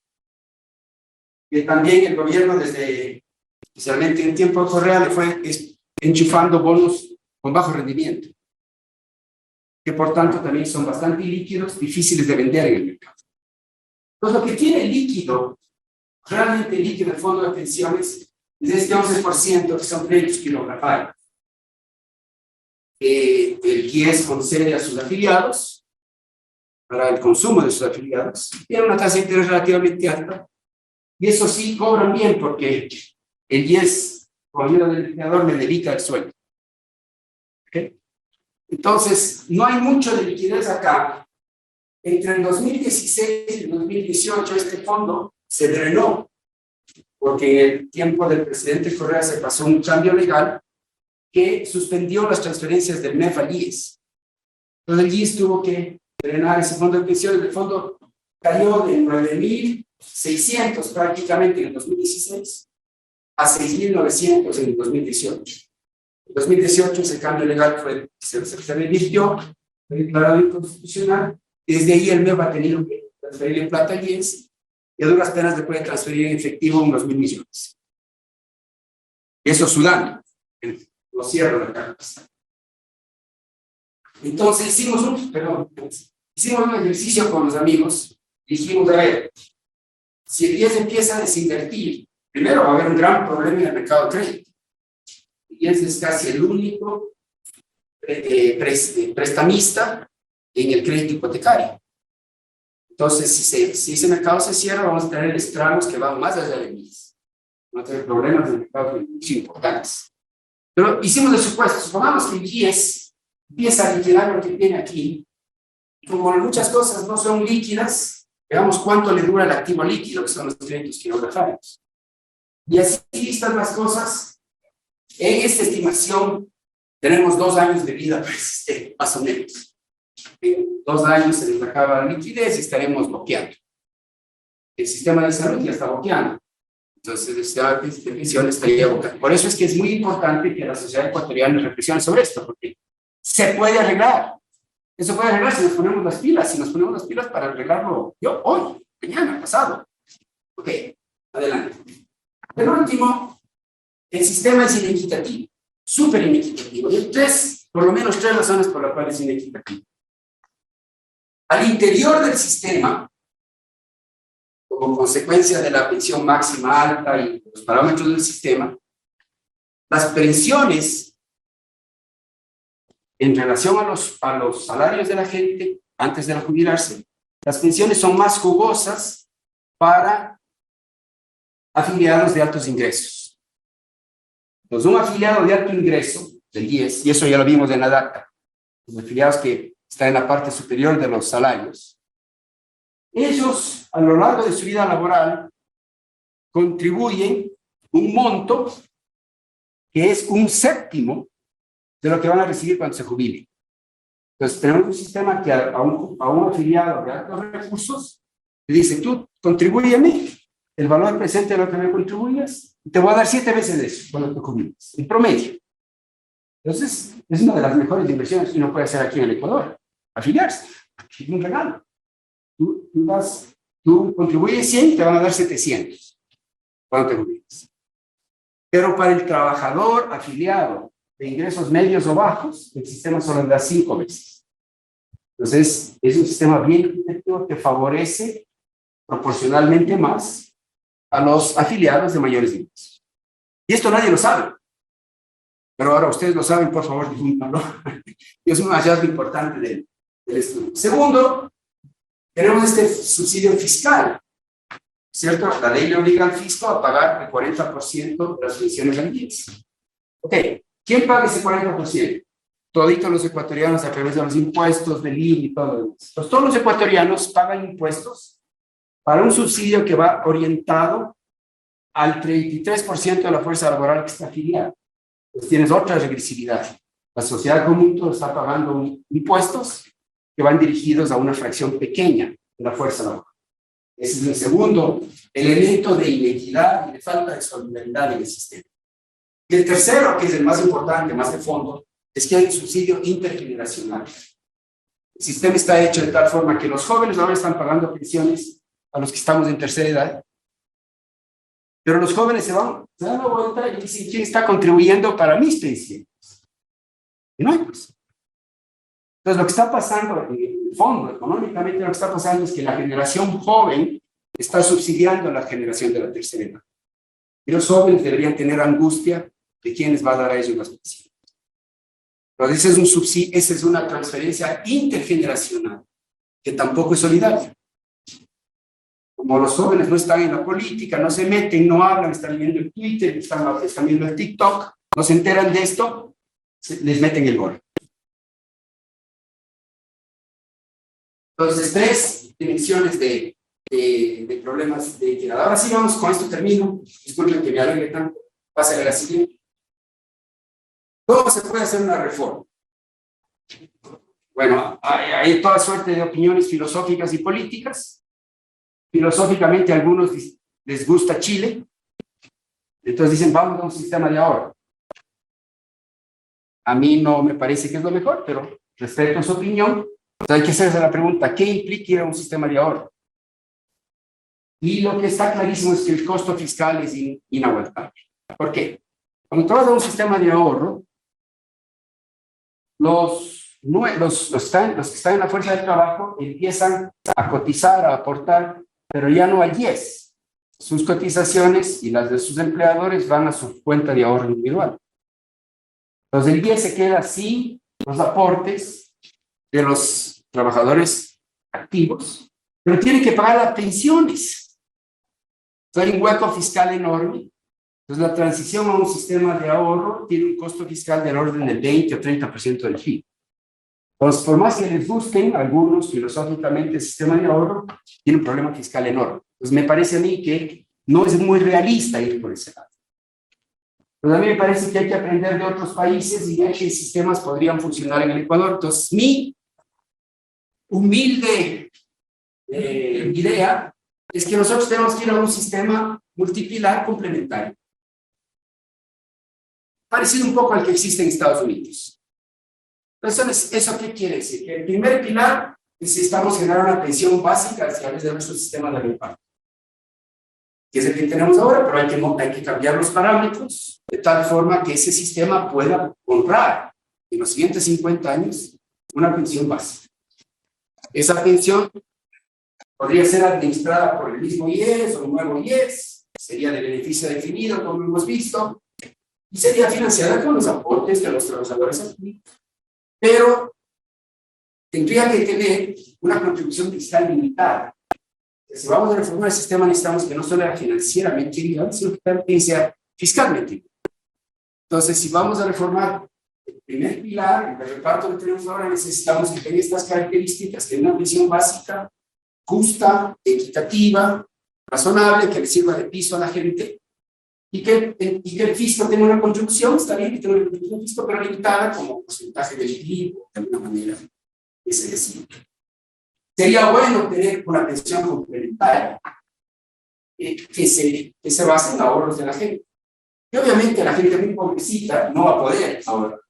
Que también el gobierno, desde, especialmente en tiempo de Correa, le fue enchufando bonos con bajo rendimiento, que por tanto también son bastante ilíquidos, difíciles de vender en el mercado. Entonces, lo que tiene líquido, realmente líquido el fondo de pensiones, es este 11% que son créditos kilografarios. El IES concede a sus afiliados para el consumo de sus afiliados. Tiene una tasa de interés relativamente alta. Y eso sí, cobran bien porque el IES, con ayuda del empleador, le dedica el sueldo. ¿Okay? Entonces, no hay mucho de liquidez acá. Entre el 2016 y el 2018, este fondo se drenó, porque en el tiempo del presidente Correa se pasó un cambio legal que suspendió las transferencias del MEF al IES. Entonces el IES tuvo que drenar ese fondo de pensiones. El fondo cayó de 9.600 prácticamente en el 2016 a 6.900 en el 2018. En 2018 ese cambio legal se revirtió, fue declarado inconstitucional, y desde ahí el MEF ha tenido que transferir en plata al IES y a duras penas le puede transferir en efectivo unos 1.000 millones. Y eso sudando, lo cierro la carta. Entonces hicimos un ejercicio con los amigos y dijimos, a ver, si el IES empieza a desinvertir, primero va a haber un gran problema en el mercado de crédito. El IES es casi el único prestamista en el crédito hipotecario. Entonces, si ese mercado se cierra, vamos a tener estragos que van más allá del IES. Vamos a tener problemas en el mercado muy importantes. Pero hicimos el supuesto, supongamos que el IES empieza a liquidar lo que tiene aquí. Como muchas cosas no son líquidas, veamos cuánto le dura el activo líquido, que son los créditos kilografarios. Y así listas las cosas. En esta estimación tenemos 2 años de vida persistente, más o menos. En 2 años se les acaba la liquidez y estaremos bloqueando. El sistema de salud ya está bloqueando. Entonces el sistema de pensión estaría bloqueando. Por eso es que es muy importante que la sociedad ecuatoriana reflexione sobre esto, porque se puede arreglar. Eso puede arreglar si nos ponemos las pilas. Si nos ponemos las pilas para arreglarlo hoy, mañana, pasado. Ok, adelante. El último, el sistema es inequitativo, súper inequitativo. Y hay por lo menos 3 razones por las cuales es inequitativo. Al interior del sistema, como consecuencia de la pensión máxima alta y los parámetros del sistema, las pensiones en relación a los salarios de la gente antes de jubilarse, las pensiones son más jugosas para afiliados de altos ingresos. Entonces, un afiliado de alto ingreso, del IES, y eso ya lo vimos en la data, los afiliados que están en la parte superior de los salarios, ellos a lo largo de su vida laboral contribuyen un monto que es 1/7 de lo que van a recibir cuando se jubilen. Entonces tenemos un sistema que a un afiliado de altos recursos le dice, tú contribúyeme el valor presente de lo que me contribuyas y te voy a dar 7 veces de eso cuando te jubiles, en promedio. Entonces es una de las mejores inversiones que uno puede hacer aquí en el Ecuador, afiliarse, es un regalo. Tú contribuyes 100 y te van a dar 700 cuando te jubiles. Pero para el trabajador afiliado de ingresos medios o bajos, el sistema solo le da 5 veces. Entonces, es un sistema bien equitativo que favorece proporcionalmente más a los afiliados de mayores ingresos. Y esto nadie lo sabe. Pero ahora ustedes lo saben, por favor, difúndanlo. Y es un hallazgo importante del estudio. Segundo, tenemos este subsidio fiscal, ¿cierto? La ley le obliga al fisco a pagar el 40% de las pensiones al IES. Ok, ¿quién paga ese 40%? Toditos los ecuatorianos a través de los impuestos, del IVA y todo lo demás. Entonces, todos los ecuatorianos pagan impuestos para un subsidio que va orientado al 33% de la fuerza laboral que está afiliada. pues tienes otra regresividad. La sociedad común está pagando impuestos que van dirigidos a una fracción pequeña de la fuerza laboral. Ese es el segundo elemento de inequidad y de falta de solidaridad en el sistema. Y el tercero, que es el más importante, más de fondo, es que hay un subsidio intergeneracional. El sistema está hecho de tal forma que los jóvenes ahora están pagando pensiones a los que estamos en tercera edad, pero los jóvenes se dan la vuelta y dicen, ¿quién está contribuyendo para mis pensiones? Y no hay pues. Entonces, lo que está pasando, en el fondo, económicamente, lo que está pasando es que la generación joven está subsidiando a la generación de la tercera edad. Y los jóvenes deberían tener angustia de quién les va a dar a ellos las pensiones. Entonces, ese es un subsidio, esa es una transferencia intergeneracional, que tampoco es solidaria. Como los jóvenes no están en la política, no se meten, no hablan, están viendo el Twitter, están viendo el TikTok, no se enteran de esto, les meten el gol. Entonces, tres dimensiones de problemas de equidad. Ahora sí vamos, con esto termino. Disculpen que me alegre tanto. Pase a la siguiente. ¿Cómo se puede hacer una reforma? Bueno, hay toda suerte de opiniones filosóficas y políticas. Filosóficamente a algunos les gusta Chile. Entonces dicen, vamos a un sistema de ahorro. A mí no me parece que es lo mejor, pero respeto su opinión. Entonces hay que hacerse la pregunta, ¿qué implica ir a un sistema de ahorro? Y lo que está clarísimo es que el costo fiscal es inaguantable. ¿Por qué? Cuando tú vas a un sistema de ahorro, los que están en la fuerza de trabajo empiezan a cotizar, a aportar, pero ya no hay yes. Sus cotizaciones y las de sus empleadores van a su cuenta de ahorro individual. Entonces el IES se queda sin los aportes de los trabajadores activos, pero tiene que pagar las pensiones. Entonces hay un hueco fiscal enorme. Entonces la transición a un sistema de ahorro tiene un costo fiscal del orden del 20 o 30% del PIB. Entonces, por más que les busquen algunos filosóficamente el sistema de ahorro, tiene un problema fiscal enorme. Entonces me parece a mí que no es muy realista ir por ese lado. Pero a mí me parece que hay que aprender de otros países y ver qué sistemas podrían funcionar en el Ecuador. Entonces, mi humilde idea es que nosotros tenemos que ir a un sistema multipilar complementario. Parecido un poco al que existe en Estados Unidos. Entonces, ¿eso qué quiere decir? Que el primer pilar necesitamos generar una pensión básica a través de nuestro sistema de reparto, que es el que tenemos ahora, pero hay que cambiar los parámetros de tal forma que ese sistema pueda honrar en los siguientes 50 años una pensión básica. Esa pensión podría ser administrada por el mismo IES o un nuevo IES, sería de beneficio definido, como hemos visto, y sería financiada con los aportes de los trabajadores activos. Pero tendría que tener una contribución fiscal limitada. Si vamos a reformar el sistema, necesitamos que no solo sea financieramente viable, sino que también sea fiscalmente viable. Entonces, si vamos a reformar el primer pilar, el reparto que tenemos ahora, necesitamos que tenga estas características, que una pensión básica justa, equitativa, razonable, que le sirva de piso a la gente, y que el fisco tenga una contribución, está bien que tenga una contribución fiscal, pero limitada como porcentaje del PIB, de alguna manera, ese decir. Sería bueno tener una pensión complementaria que se base en ahorros de la gente. Y obviamente la gente muy pobrecita no va a poder ahorrar.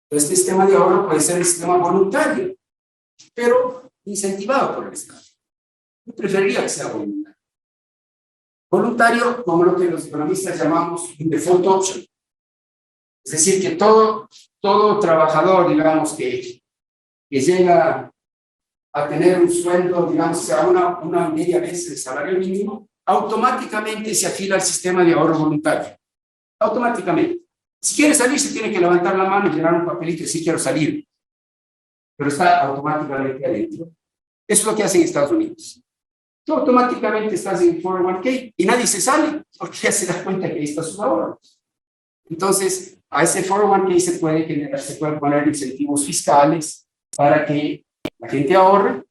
Entonces, este sistema de ahorro puede ser un sistema voluntario, pero incentivado por el Estado. Yo preferiría que sea voluntario. Voluntario, como lo que los economistas llamamos un default option. Es decir, que todo trabajador, digamos, que llega a tener un sueldo, digamos, sea una media vez el salario mínimo, automáticamente se afila al sistema de ahorro voluntario. Automáticamente. Si quiere salir, se tiene que levantar la mano y llenar un papelito y decir quiero salir. Pero está automáticamente adentro. Eso es lo que hacen en Estados Unidos. Tú automáticamente estás en 401k y nadie se sale porque ya se da cuenta que ahí están sus ahorros. Entonces, a ese 401k se pueden poner incentivos fiscales para que la gente ahorre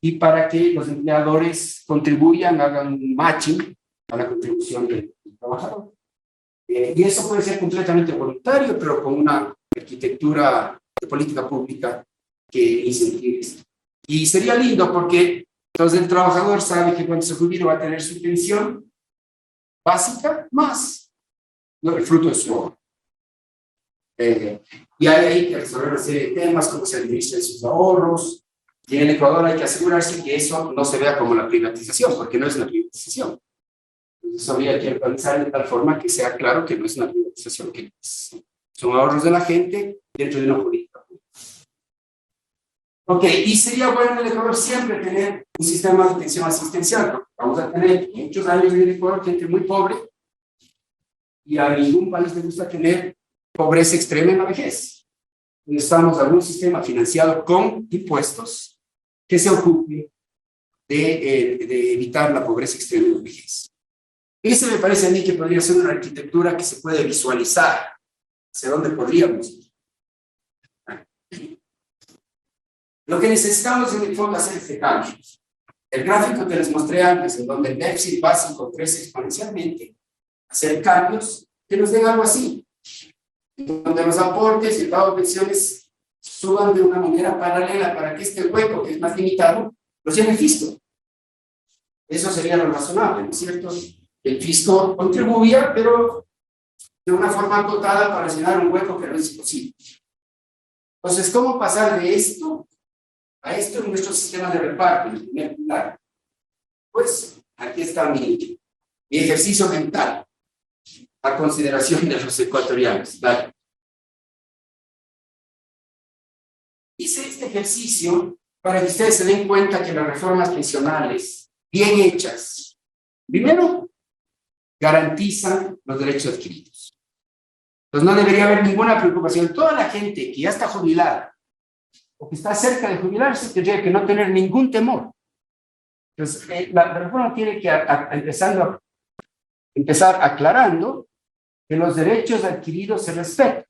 y para que los empleadores contribuyan, hagan un matching a la contribución del trabajador. Y eso puede ser completamente voluntario, pero con una arquitectura de política pública que incentive esto. Y sería lindo porque entonces el trabajador sabe que cuando se jubile va a tener su pensión básica más el fruto de su obra. Y hay que resolver una serie de temas, como se administra sus ahorros. Y en el Ecuador hay que asegurarse que eso no se vea como la privatización, porque no es una privatización. Entonces habría que organizar de tal forma que sea claro que no es una privatización, que son ahorros de la gente dentro de una política pública. Ok, y sería bueno en el Ecuador siempre tener un sistema de atención asistencial, porque vamos a tener muchos años en el Ecuador gente muy pobre, y a ningún país le gusta tener pobreza extrema en la vejez. Necesitamos algún sistema financiado con impuestos que se ocupe de evitar la pobreza extrema en la vejez. Ese me parece a mí que podría ser una arquitectura que se puede visualizar hacia dónde podríamos ir. Lo que necesitamos en el fondo es hacer este cambio. El gráfico que les mostré antes, en donde el déficit básico crece exponencialmente, hacer cambios que nos den algo así, donde los aportes y el pago de pensiones suban de una manera paralela para que este hueco, que es más limitado, lo llene el fisco. Eso sería lo razonable, ¿no es cierto? El fisco contribuía, pero de una forma acotada para llenar un hueco que no es posible. Entonces, ¿cómo pasar de esto a esto en nuestro sistema de reparto? En primer lugar, pues aquí está mi ejercicio mental a consideración de los ecuatorianos. ¿Vale? Hice este ejercicio para que ustedes se den cuenta que las reformas pensionales bien hechas, primero, garantizan los derechos adquiridos. Entonces no debería haber ninguna preocupación. Toda la gente que ya está jubilada o que está cerca de jubilarse tendría que no tener ningún temor. Entonces la reforma tiene que empezar aclarando que los derechos adquiridos se respetan.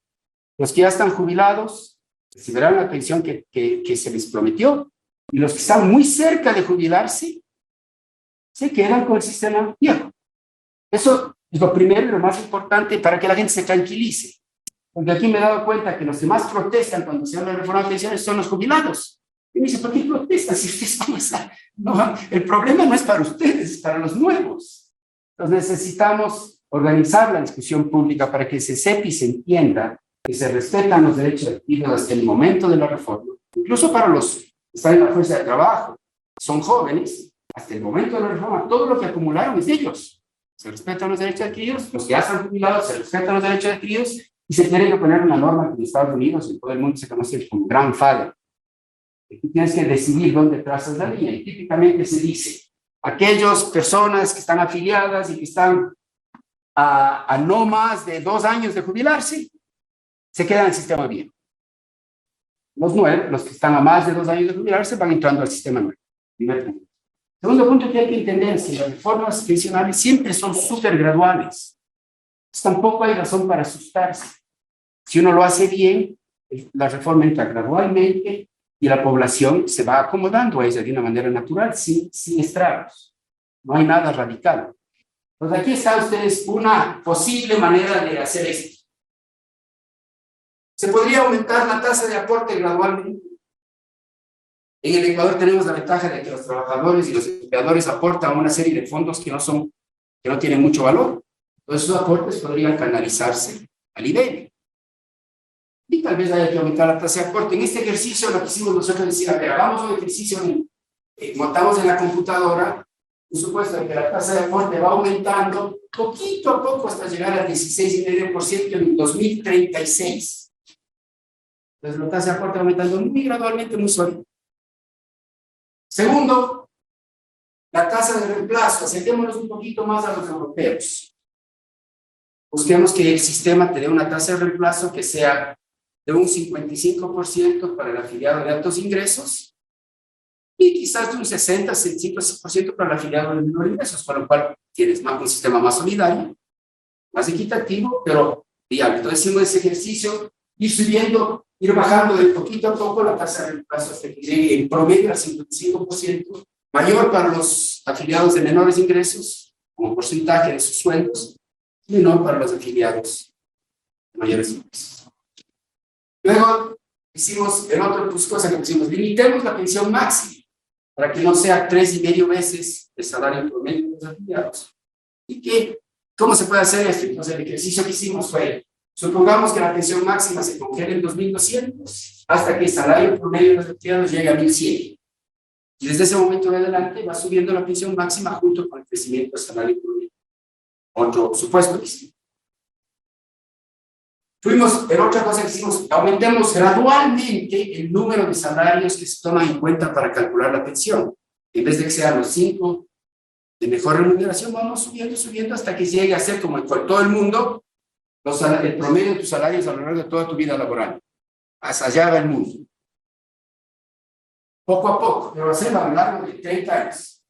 Los que ya están jubilados recibirán la pensión que se les prometió, y los que están muy cerca de jubilarse se quedan con el sistema viejo. Eso es lo primero y lo más importante para que la gente se tranquilice. Porque aquí me he dado cuenta que los que más protestan cuando se habla de reforma de pensiones son los jubilados. Y me dice, ¿por qué protestan si ustedes cómo están? No, el problema no es para ustedes, es para los nuevos. Entonces necesitamos organizar la discusión pública para que se sepa y se entienda que se respetan los derechos adquiridos hasta el momento de la reforma, incluso para los que están en la fuerza de trabajo, son jóvenes, hasta el momento de la reforma, todo lo que acumularon es de ellos. Se respetan los derechos adquiridos, los que ya están jubilados se respetan los derechos adquiridos, y se tiene que poner una norma que en Estados Unidos y en todo el mundo se conoce como grandfather. Tú tienes que decidir dónde trazas la línea, y típicamente se dice, aquellas personas que están afiliadas y que están a no más de 2 años de jubilarse, se quedan en el sistema viejo. Los que están a más de 2 años de jubilarse van entrando al sistema nuevo. Primer punto. Segundo punto que hay que entender es que las reformas pensionales siempre son súper graduales. Pues tampoco hay razón para asustarse. Si uno lo hace bien, la reforma entra gradualmente y la población se va acomodando a ella de una manera natural, sin estragos. No hay nada radical. Pues aquí está ustedes una posible manera de hacer esto. Se podría aumentar la tasa de aporte gradualmente. En el Ecuador tenemos la ventaja de que los trabajadores y los empleadores aportan una serie de fondos que no tienen mucho valor. Entonces esos aportes podrían canalizarse al IBEM. Y tal vez haya que aumentar la tasa de aporte. En este ejercicio lo que hicimos nosotros es decir, a ver, hagamos un ejercicio, montamos en la computadora un supuesto de que la tasa de aporte va aumentando poquito a poco hasta llegar al 16,5% en 2036. Entonces la tasa de aporte va aumentando muy gradualmente, muy suave. Segundo, la tasa de reemplazo. Acerquémonos un poquito más a los europeos. Busquemos que el sistema te dé una tasa de reemplazo que sea de un 55% para el afiliado de altos ingresos y quizás de un 60-65% para el afiliado de menores ingresos, con lo cual tienes un sistema más solidario, más equitativo, pero viable. Entonces hicimos ese ejercicio, ir bajando de poquito a poco la tasa de reemplazo hasta que llegue en promedio al 55%, mayor para los afiliados de menores ingresos, como porcentaje de sus sueldos, menor para los afiliados de mayores ingresos. Luego hicimos el otro cosa que pusimos, limitemos la pensión máxima para que no sea 3,5 veces el salario promedio de los afiliados. ¿Y qué? ¿Cómo se puede hacer esto? Entonces el ejercicio que hicimos fue, supongamos que la pensión máxima se congela en 2.200 hasta que el salario promedio de los afiliados llegue a 1.100. Y desde ese momento en adelante va subiendo la pensión máxima junto con el crecimiento del salario promedio. Otro supuesto que hicimos. Otra cosa que hicimos, aumentemos gradualmente el número de salarios que se toman en cuenta para calcular la pensión. En vez de que sean los 5 de mejor remuneración, vamos subiendo hasta que llegue a ser como en todo el mundo, el promedio de tus salarios a lo largo de toda tu vida laboral. Hasta allá va el mundo. Poco a poco, pero va a ser a lo largo de 30 años.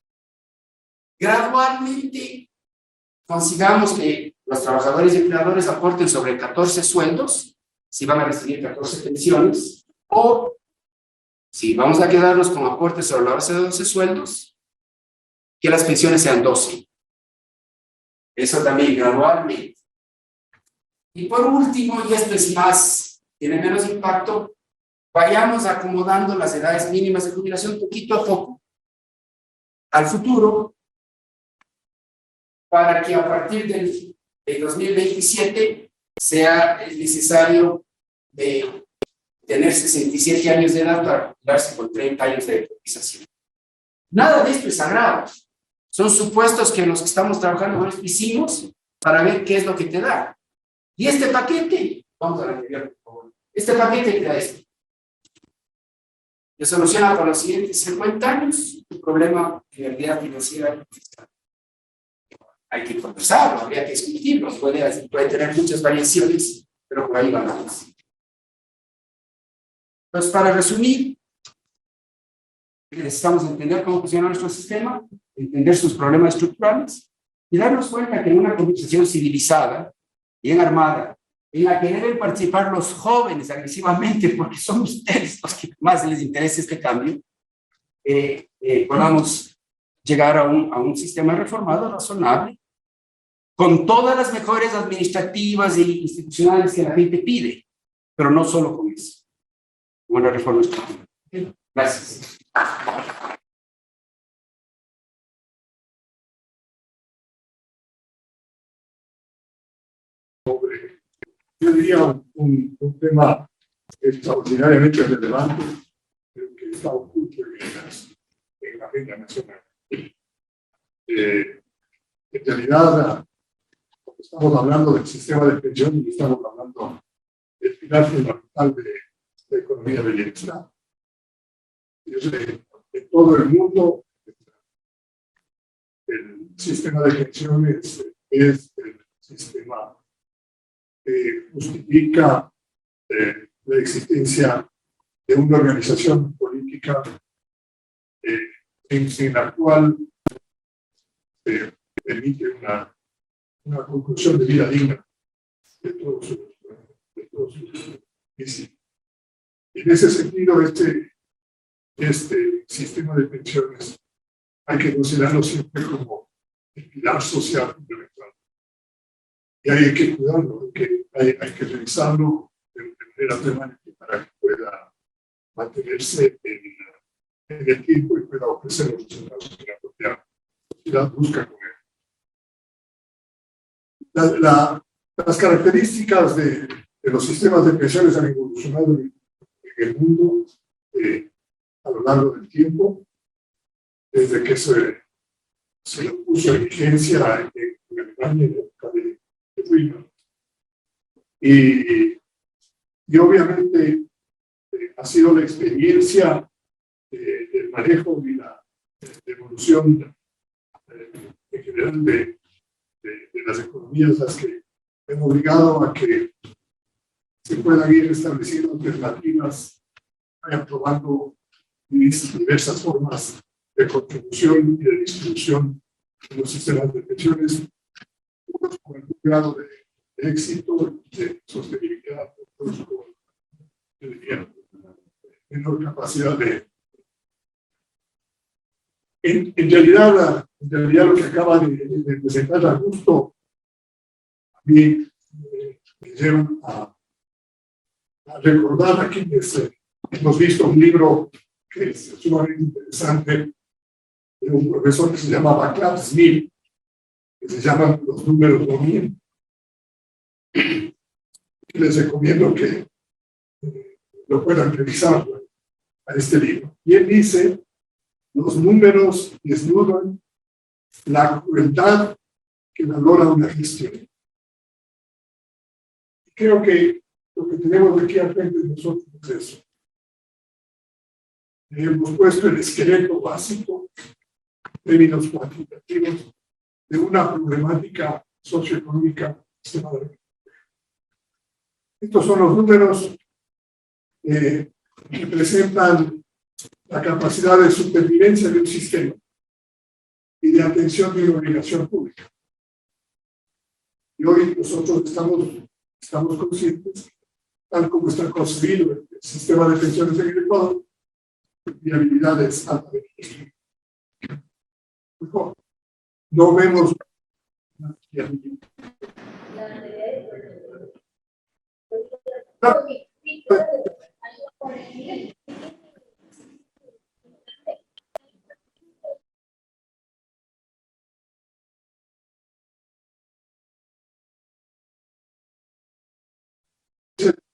Gradualmente consigamos que los trabajadores y empleadores aporten sobre 14 sueldos, si van a recibir 14 pensiones, o si vamos a quedarnos con aportes sobre la base de 12 sueldos, que las pensiones sean 12. Eso también gradualmente. Y por último, y esto es más, tiene menos impacto, vayamos acomodando las edades mínimas de jubilación poquito a poco al futuro, para que a partir del 2027 sea necesario tener 67 años de edad para jubilarse con 30 años de cotización. Nada de esto es sagrado. Son supuestos que los que estamos trabajando ahora hicimos para ver qué es lo que te da. Y este paquete, vamos a la anterior, por favor. Este paquete te da esto. Que soluciona para los siguientes 50 años tu problema de viabilidad financiera. Hay que conversarlo, habría que discutirlo, puede tener muchas variaciones, pero por ahí vamos. Entonces, para resumir, necesitamos entender cómo funciona nuestro sistema, entender sus problemas estructurales y darnos cuenta que en una conversación civilizada, bien armada, en la que deben participar los jóvenes agresivamente, porque son ustedes los que más les interesa este cambio, podamos llegar a un sistema reformado, razonable, con todas las mejores administrativas e institucionales que la gente pide, pero no solo con eso. Una reforma estructural. Gracias. Yo diría un tema extraordinariamente relevante, pero que está oculto en la agenda nacional. En realidad, cuando estamos hablando del sistema de pensiones, estamos hablando del pilar fundamental de la economía del bienestar. De todo el mundo, el sistema de pensiones es el sistema que justifica la existencia de una organización política en la cual permite una conclusión de vida digna de todos sus vecinos. En ese sentido, este sistema de pensiones hay que considerarlo siempre como el pilar social fundamental. Y hay que cuidarlo, hay que revisarlo de manera permanente para que pueda mantenerse en el tiempo y pueda ofrecer los resultados que la propia sociedad busca con él. Las características de los sistemas de pensiones han evolucionado en el mundo a lo largo del tiempo, desde que se puso en vigencia en Alemania en la época de Weimar. Y obviamente ha sido la experiencia del manejo y la evolución en general de las economías las que han obligado a que se puedan ir estableciendo alternativas, vayan probando diversas formas de contribución y de distribución de los sistemas de pensiones, unos con algún grado de éxito, de sostenibilidad, otros con menor capacidad de... En realidad lo que acaba de presentar Augusto también me llevan a recordar a quienes hemos visto un libro que es sumamente interesante de un profesor que se llama Václav Smil, que se llama Los números no mienten. Les recomiendo que lo puedan revisar a este libro. Y él dice: los números desnudan la crueldad que valora una gestión. Creo que lo que tenemos aquí al frente de nosotros es eso. Hemos puesto el esqueleto básico, términos cuantitativos, de una problemática socioeconómica. Estos son los números que representan la capacidad de supervivencia de un sistema y de atención de una obligación pública. Y hoy nosotros estamos conscientes, tal como está concebido el sistema de pensiones en el Ecuador, viabilidad es altamente. No vemos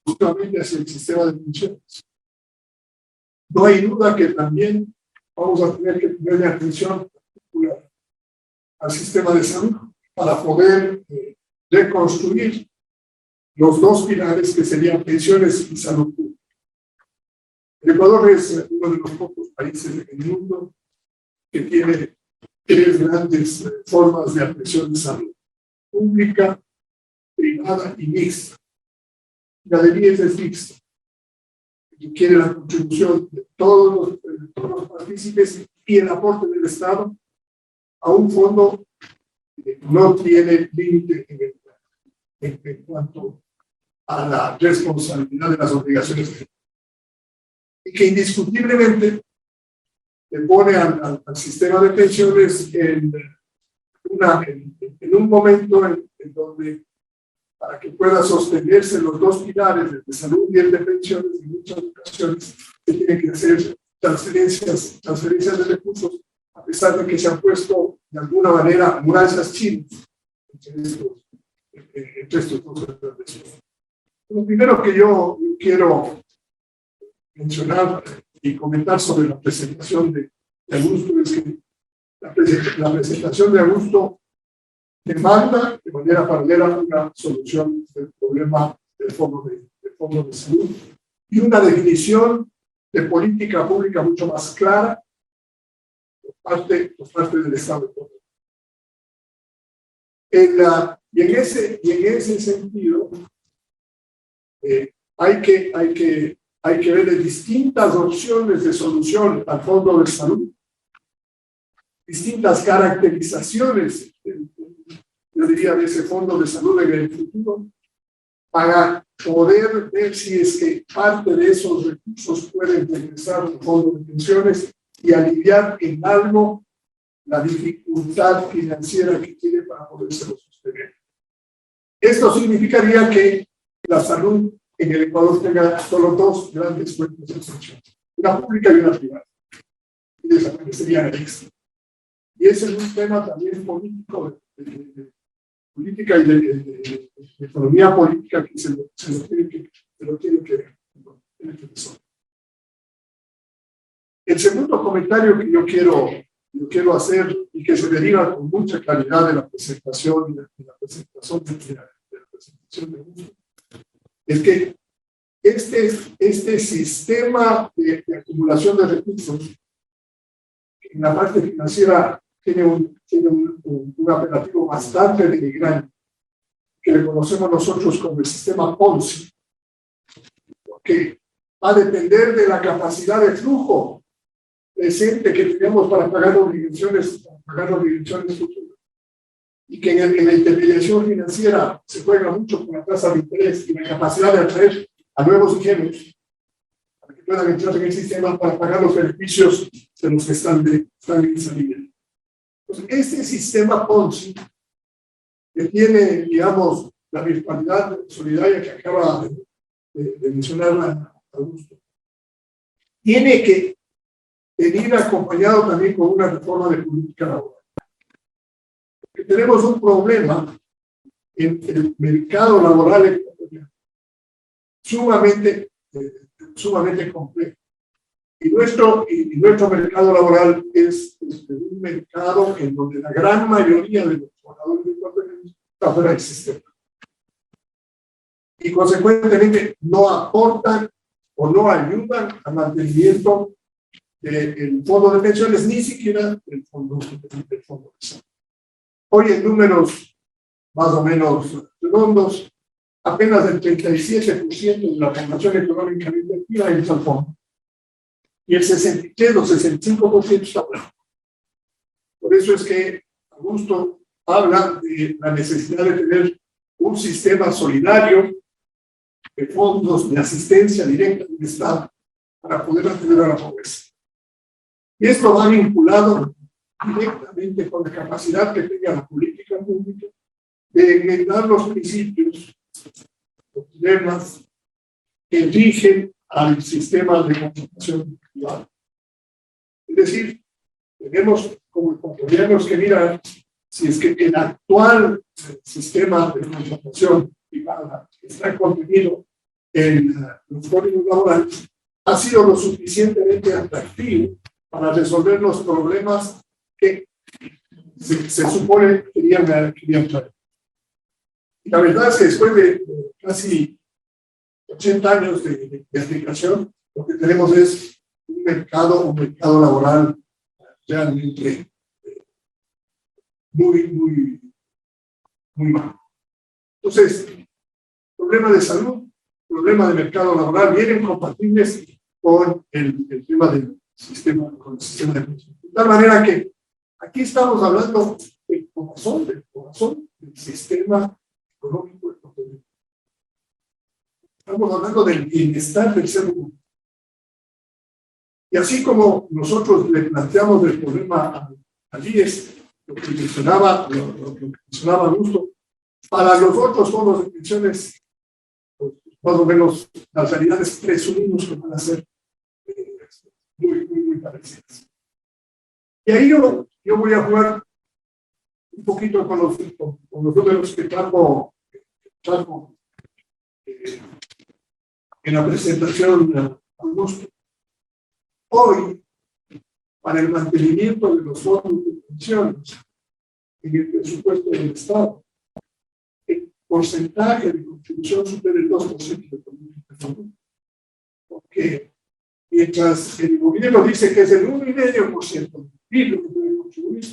justamente hacia el sistema de pensiones. No hay duda que también vamos a tener que ponerle atención particular al sistema de salud para poder reconstruir los dos pilares que serían pensiones y salud pública. El Ecuador es uno de los pocos países del mundo que tiene tres grandes formas de atención de salud: pública, privada y mixta. La de IES es mixta, que quiere la contribución de todos los partícipes y el aporte del Estado a un fondo que no tiene límite en cuanto a la responsabilidad de las obligaciones y que indiscutiblemente le pone al sistema de pensiones en un momento en donde, para que pueda sostenerse los dos pilares, el de salud y el de pensiones, en muchas ocasiones se tienen que hacer transferencias de recursos, a pesar de que se han puesto de alguna manera murallas chinas entre estos dos grandes. Lo primero que yo quiero mencionar y comentar sobre la presentación de Augusto es que la presentación de Augusto demanda de manera paralela una solución del problema del fondo de salud y una definición de política pública mucho más clara por parte del Estado. Y en ese sentido hay que ver distintas opciones de solución al fondo de salud, distintas caracterizaciones, yo diría, de ese fondo de salud en el futuro, para poder ver si es que parte de esos recursos pueden regresar al fondo de pensiones y aliviar en algo la dificultad financiera que tiene para poderse sostener. Esto significaría que la salud en el Ecuador tenga solo dos grandes fuentes de pensión, una pública y una privada, y desaparecería el extra. Y ese es un tema también político, de política y de economía política que se lo tiene que resolver. El segundo comentario que yo quiero hacer y que se deriva con mucha claridad de la presentación de Augusto, es que este sistema de acumulación de recursos en la parte financiera tiene un apelativo bastante denigrante que le conocemos nosotros como el sistema Ponzi, que va a depender de la capacidad de flujo presente que tenemos para pagar obligaciones futuras. Y que en la intermediación financiera se juega mucho con la tasa de interés y la capacidad de atraer a nuevos ingenuos para que puedan entrar en el sistema para pagar los beneficios de los que están en esa línea. Entonces, este sistema Ponzi, que tiene, digamos, la virtualidad solidaria que acaba de mencionar Augusto, tiene que venir acompañado también con una reforma de política laboral. Porque tenemos un problema en el mercado laboral ecuatoriano sumamente complejo. Y nuestro mercado laboral es un mercado en donde la gran mayoría de los trabajadores ecuatorianos está fuera del sistema. Y consecuentemente no aportan o no ayudan al mantenimiento del fondo de pensiones, ni siquiera del fondo de salud. Hoy en números más o menos redondos, apenas el 37% de la población económicamente activa entra al fondo. Y el 63 o 65% está fuera. Por eso es que Augusto habla de la necesidad de tener un sistema solidario de fondos de asistencia directa del Estado para poder atender a la pobreza. Y esto va vinculado directamente con la capacidad que tenga la política pública de enmendar los principios, los dilemas que rigen al sistema de contratación privada. Es decir, tenemos como ecuatorianos que mirar si es que el actual sistema de contratación privada que está contenido en los códigos laborales ha sido lo suficientemente atractivo para resolver los problemas que se supone que querían traer. Y la verdad es que después de casi 80 años de aplicación, lo que tenemos es un mercado laboral realmente muy malo. Entonces, problema de salud, problema de mercado laboral vienen compatibles con el tema del sistema, con el sistema de pensión. De tal manera que aquí estamos hablando del corazón del sistema económico ecuatoriano. Estamos hablando del bienestar del ser humano. Y así como nosotros le planteamos el problema al IES, lo que mencionaba Augusto, para los otros fondos de pensiones, pues, más o menos las realidades presumimos que van a ser muy parecidas. Y ahí yo voy a jugar un poquito con los números que trajo en la presentación de Augusto. Hoy, para el mantenimiento de los fondos de pensiones en el presupuesto del Estado, el porcentaje de contribución supera el 2% de contribución. Porque mientras el gobierno dice que es el 1,5% del PIB lo que puede contribuir,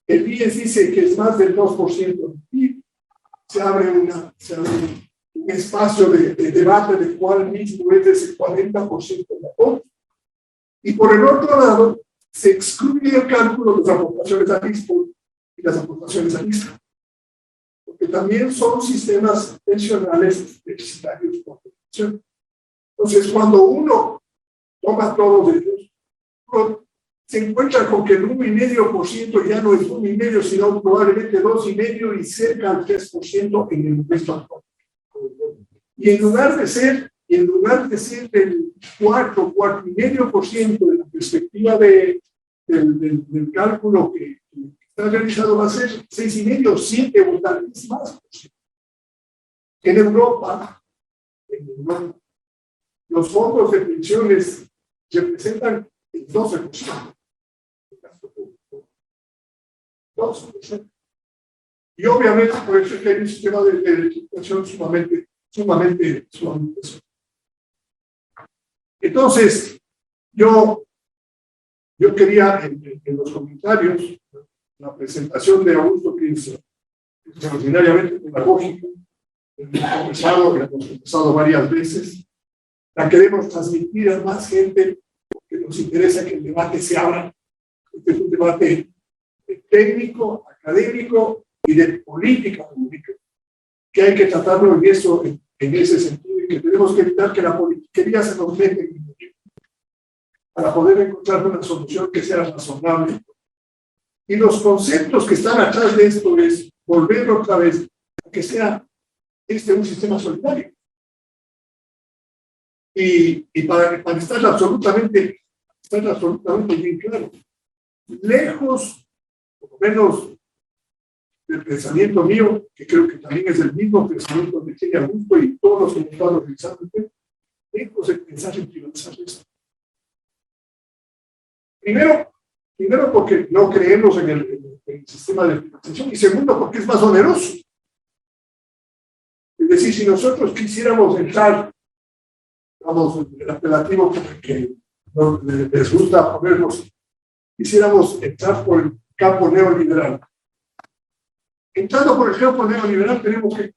el IES dice que es más del 2% del PIB. Se abre un espacio de debate del cual mismo es ese 40% de aporte. Y por el otro lado, se excluye el cálculo de las aportaciones al ISPO y las aportaciones al ISPO, porque también son sistemas pensionales deficitarios por definición. Entonces, cuando uno toma todos ellos, se encuentra con que el 1,5% ya no es 1,5%, sino probablemente 2,5% y cerca del 3% en el impuesto actual. Y en lugar de ser del 4,5% de la perspectiva del cálculo que está realizado, va a ser 6,5%, 7% o tal vez más. En Europa, los fondos de pensiones representan el 12%. 12%. Y obviamente, por eso es que hay un sistema de legislación sumamente. Entonces, yo quería en los comentarios, la presentación de Augusto, que es extraordinariamente pedagógica, hemos empezado varias veces, la queremos transmitir a más gente, porque nos interesa que el debate se abra. Este es un debate técnico, académico y de política pública, que hay que tratarlo en ese sentido, y que tenemos que evitar que la politiquería se nos mete en el medio, para poder encontrar una solución que sea razonable. Y los conceptos que están atrás de esto es volver otra vez a que sea es de un sistema solidario. Y para estar absolutamente bien claro, lejos, por lo menos del pensamiento mío, que creo que también es el mismo pensamiento de Kenia Augusto y todos los que hemos estado realizando, lejos de pensar en privatizar esto. Primero porque no creemos en el sistema de privatización, y segundo porque es más oneroso. Es decir, si nosotros quisiéramos entrar, vamos, el apelativo que no les gusta ponernos, quisiéramos entrar por el campo neoliberal. Entrando por el campo neoliberal, tenemos que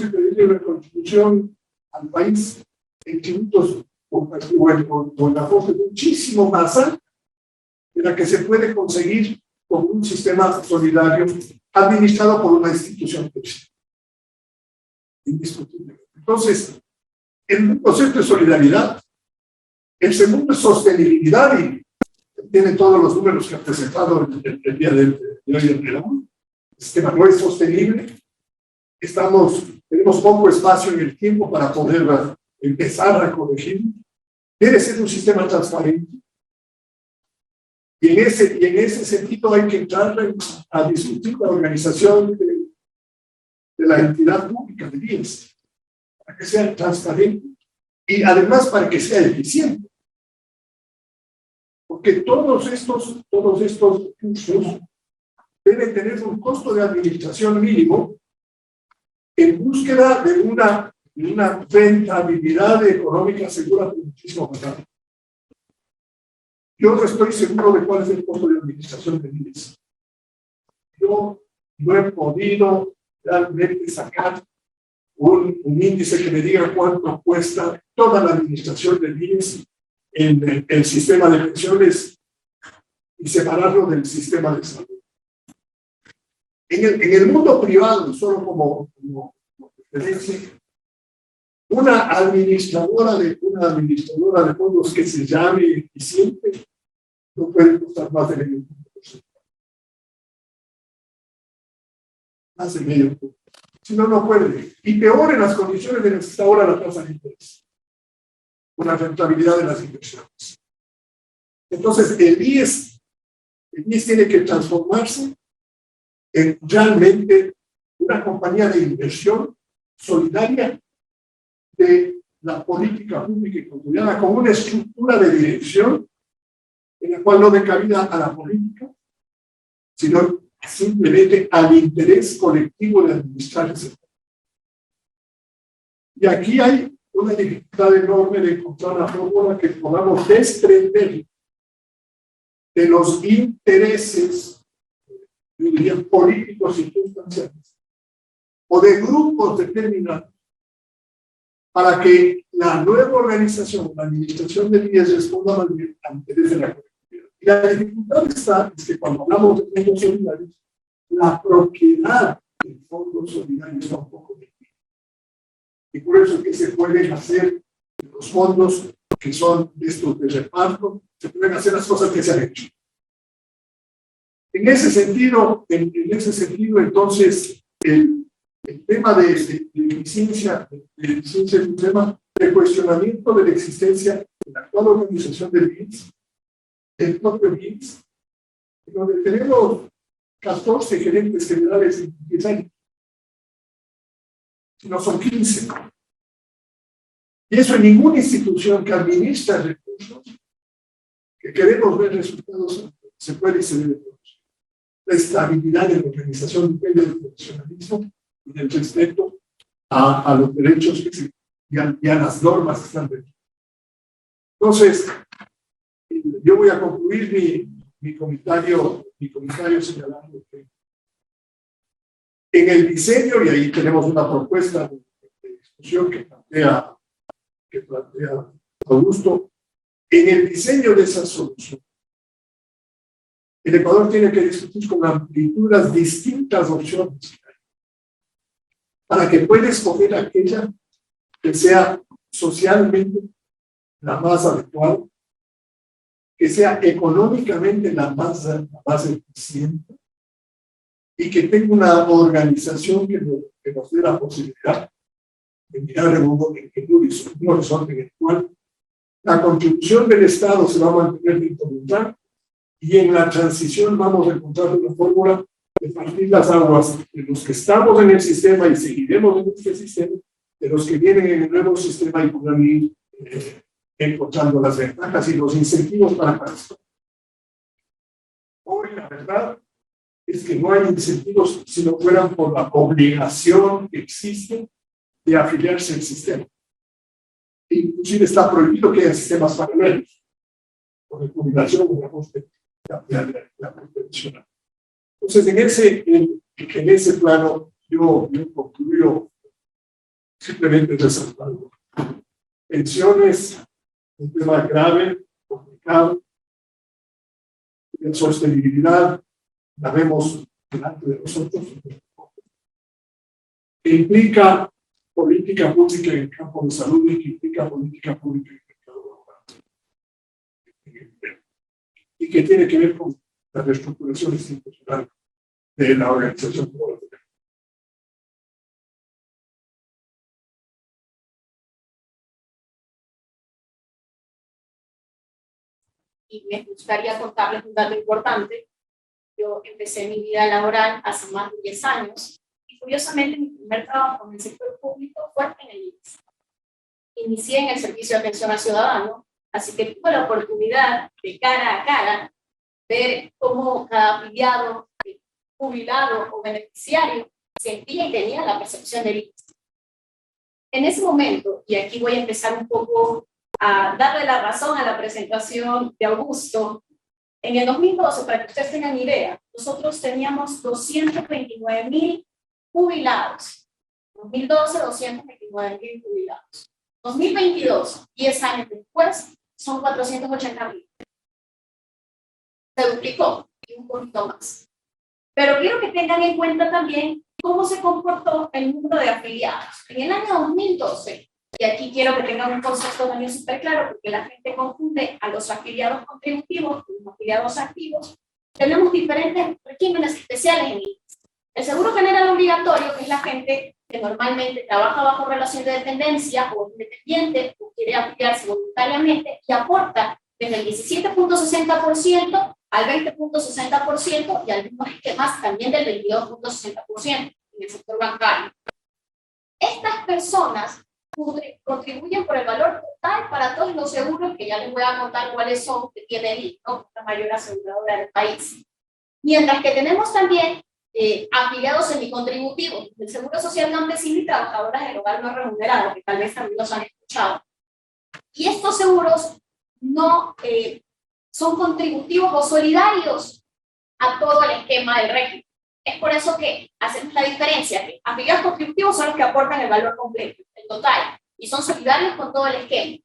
pedirle una contribución al país en tributos o en la forma muchísimo más alta de la que se puede conseguir con un sistema solidario administrado por una institución indiscutible. Entonces, el concepto de solidaridad, el segundo es sostenibilidad, y tiene todos los números que ha presentado el día de hoy en la ONU. El sistema no es sostenible, tenemos poco espacio en el tiempo para poder empezar a corregir. Debe ser un sistema transparente. Y en ese sentido hay que entrar a discutir la organización de la entidad pública de IES, para que sea transparente y además para que sea eficiente. Porque todos estos recursos deben tener un costo de administración mínimo en búsqueda de una rentabilidad económica segura por muchísimo más rápido. Yo no estoy seguro de cuál es el costo de administración de IES. Yo no he podido realmente sacar un índice que me diga cuánto cuesta toda la administración del IES en el sistema de pensiones y separarlo del sistema de salud. En el mundo privado, solo como referencia, una administradora de fondos que se llame eficiente no puede costar más de medio punto. Más de medio punto. Si no, no puede. Y peor en las condiciones en las que está ahora la tasa de interés. Una rentabilidad de las inversiones. Entonces, el IES tiene que transformarse en realmente una compañía de inversión solidaria de la política pública ecuatoriana, con una estructura de dirección en la cual no dé cabida a la política, sino simplemente al interés colectivo de administrar ese país. Y aquí hay una dificultad enorme de encontrar una fórmula que podamos desprender de los intereses, yo diría, políticos circunstanciales o de grupos determinados, para que la nueva organización, la administración del IES, responda más bien al interés de la colectividad. Y la dificultad es que cuando hablamos de fondos solidarios, la propiedad del fondo solidario está un poco difícil. Y por eso es que se pueden hacer los fondos que son estos de reparto, se pueden hacer las cosas que se han hecho. En ese sentido, entonces, el tema de eficiencia es un tema de cuestionamiento de la existencia de la actual organización del IES, del propio IES, donde tenemos 14 gerentes generales en 10 años. No son 15. Y eso en ninguna institución que administra recursos, que queremos ver resultados, se puede y se debe producir. La estabilidad de la organización depende del profesionalismo y del respeto a los derechos y a las normas que están dentro. Entonces, yo voy a concluir mi comentario señalando que en el diseño, y ahí tenemos una propuesta de discusión que plantea Augusto, en el diseño de esa solución, el Ecuador tiene que discutir con amplitudes distintas opciones para que pueda escoger aquella que sea socialmente la más adecuada, que sea económicamente la más eficiente y que tenga una organización que nos dé la posibilidad de mirar en un horizonte en el cual la contribución del Estado se va a mantener intermitente y en la transición vamos a encontrar una fórmula de partir las aguas de los que estamos en el sistema y seguiremos en este sistema, de los que vienen en el nuevo sistema y podrán ir encontrando las ventajas y los incentivos para eso. Hoy la verdad es que no hay incentivos si no fueran por la obligación que existe de afiliarse al sistema. Inclusive está prohibido que haya sistemas paralelos, por jubilación o la pensional. Entonces, en ese plano, yo concluyo simplemente resaltando. Pensiones, un tema grave, complicado. La sostenibilidad la vemos delante de nosotros, que implica política pública en el campo de salud y que implica política pública en el mercado laboral. Y que tiene que ver con la reestructuración institucional de la organización global. Y me gustaría contarles un dato importante. Yo empecé mi vida laboral hace más de 10 años y curiosamente mi primer trabajo en el sector público fue en el INSS. Inicié en el Servicio de Atención al Ciudadano, así que tuve la oportunidad de cara a cara ver cómo cada afiliado, jubilado o beneficiario sentía y tenía la percepción del INSS. En ese momento, y aquí voy a empezar un poco a darle la razón a la presentación de Augusto, en el 2012, para que ustedes tengan idea, nosotros teníamos 229,000 jubilados. 2012, 229,000 jubilados. 2022, 10 años después, son 480,000. Se duplicó y un poquito más. Pero quiero que tengan en cuenta también cómo se comportó el número de afiliados. En el año 2012, y aquí quiero que tengan un concepto también súper claro, porque la gente confunde a los afiliados contributivos con los afiliados activos. Tenemos diferentes regímenes especiales en INSS. El seguro general obligatorio, que es la gente que normalmente trabaja bajo relación de dependencia o independiente o quiere afiliarse voluntariamente y aporta desde el 17.60% al 20.60% y algunos esquemas también del 22.60% en el sector bancario. Estas personas contribuyen por el valor total para todos los seguros, que ya les voy a contar cuáles son, que tiene el INSS, ¿no? La mayor aseguradora del país. Mientras que tenemos también afiliados semicontributivos del Seguro Social Campesino y trabajadoras del hogar no remunerado, que tal vez también los han escuchado. Y estos seguros no son contributivos o solidarios a todo el esquema del régimen. Es por eso que hacemos la diferencia, que afiliados contributivos son los que aportan el valor completo, el total, y son solidarios con todo el esquema.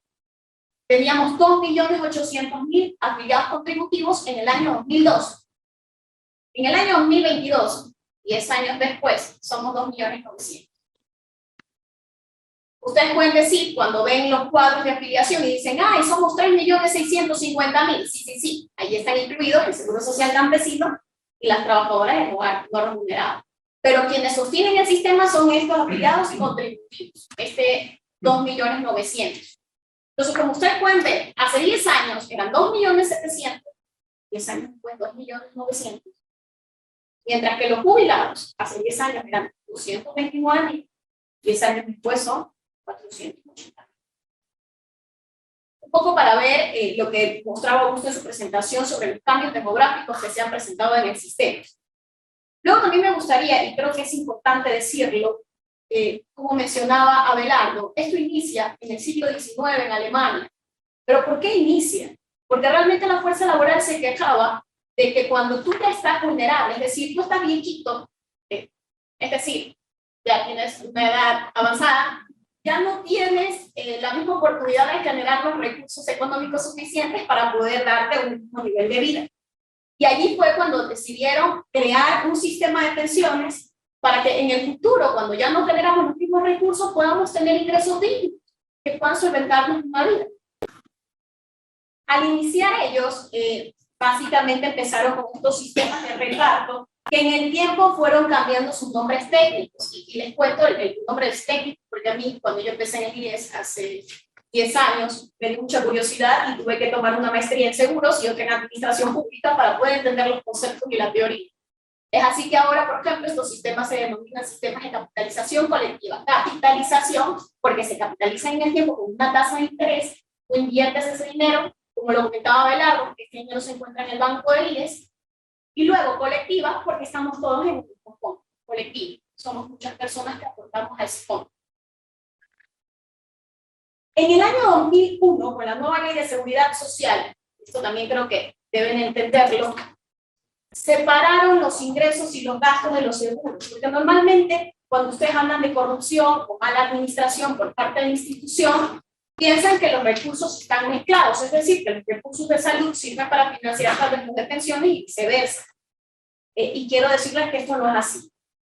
Teníamos 2.800.000 afiliados contributivos en el año 2002. En el año 2022, 10 años después, somos 2.900.000. Ustedes pueden decir, cuando ven los cuadros de afiliación y dicen, ¡ay, somos 3.650.000! Sí, ahí están incluidos el Seguro Social Campesino y las trabajadoras del hogar no remunerado. Pero quienes sostienen el sistema son estos afiliados y contributivos, 2.900.000. Entonces, como ustedes pueden ver, hace 10 años eran 2.700.000, 10 años después 2.900.000. Mientras que los jubilados hace 10 años eran 229.000, 10 años después son 480.000. Un poco para ver lo que mostraba Augusto en su presentación sobre los cambios demográficos que se han presentado en el sistema. Luego también me gustaría, y creo que es importante decirlo, como mencionaba Abelardo, esto inicia en el siglo XIX en Alemania. ¿Pero por qué inicia? Porque realmente la fuerza laboral se quejaba de que cuando tú ya estás vulnerable, es decir, tú estás viejito, es decir, ya tienes una edad avanzada, ya no tienes la misma oportunidad de generar los recursos económicos suficientes para poder darte un mismo nivel de vida. Y allí fue cuando decidieron crear un sistema de pensiones para que en el futuro, cuando ya no generamos los mismos recursos, podamos tener ingresos dignos que puedan solventarnos una vida. Al iniciar ellos, básicamente empezaron con estos sistemas de reparto que en el tiempo fueron cambiando sus nombres técnicos. Y les cuento, el nombre es técnico, porque a mí, cuando yo empecé en el IES hace 10 años, me dio mucha curiosidad y tuve que tomar una maestría en seguros y otra en administración pública para poder entender los conceptos y la teoría. Es así que ahora, por ejemplo, estos sistemas se denominan sistemas de capitalización colectiva. Capitalización, porque se capitaliza en el tiempo con una tasa de interés, tú inviertes ese dinero, como lo comentaba Belardo, que este dinero se encuentra en el banco del IES, y luego colectiva, porque estamos todos en un mismo fondo colectivo. Somos muchas personas que aportamos a ese fondo. En el año 2001, con la nueva ley de seguridad social, esto también creo que deben entenderlo, separaron los ingresos y los gastos de los seguros, porque normalmente cuando ustedes hablan de corrupción o mala administración por parte de la institución, piensan que los recursos están mezclados, es decir, que los recursos de salud sirven para financiar los de pensiones y viceversa. Y quiero decirles que esto no es así.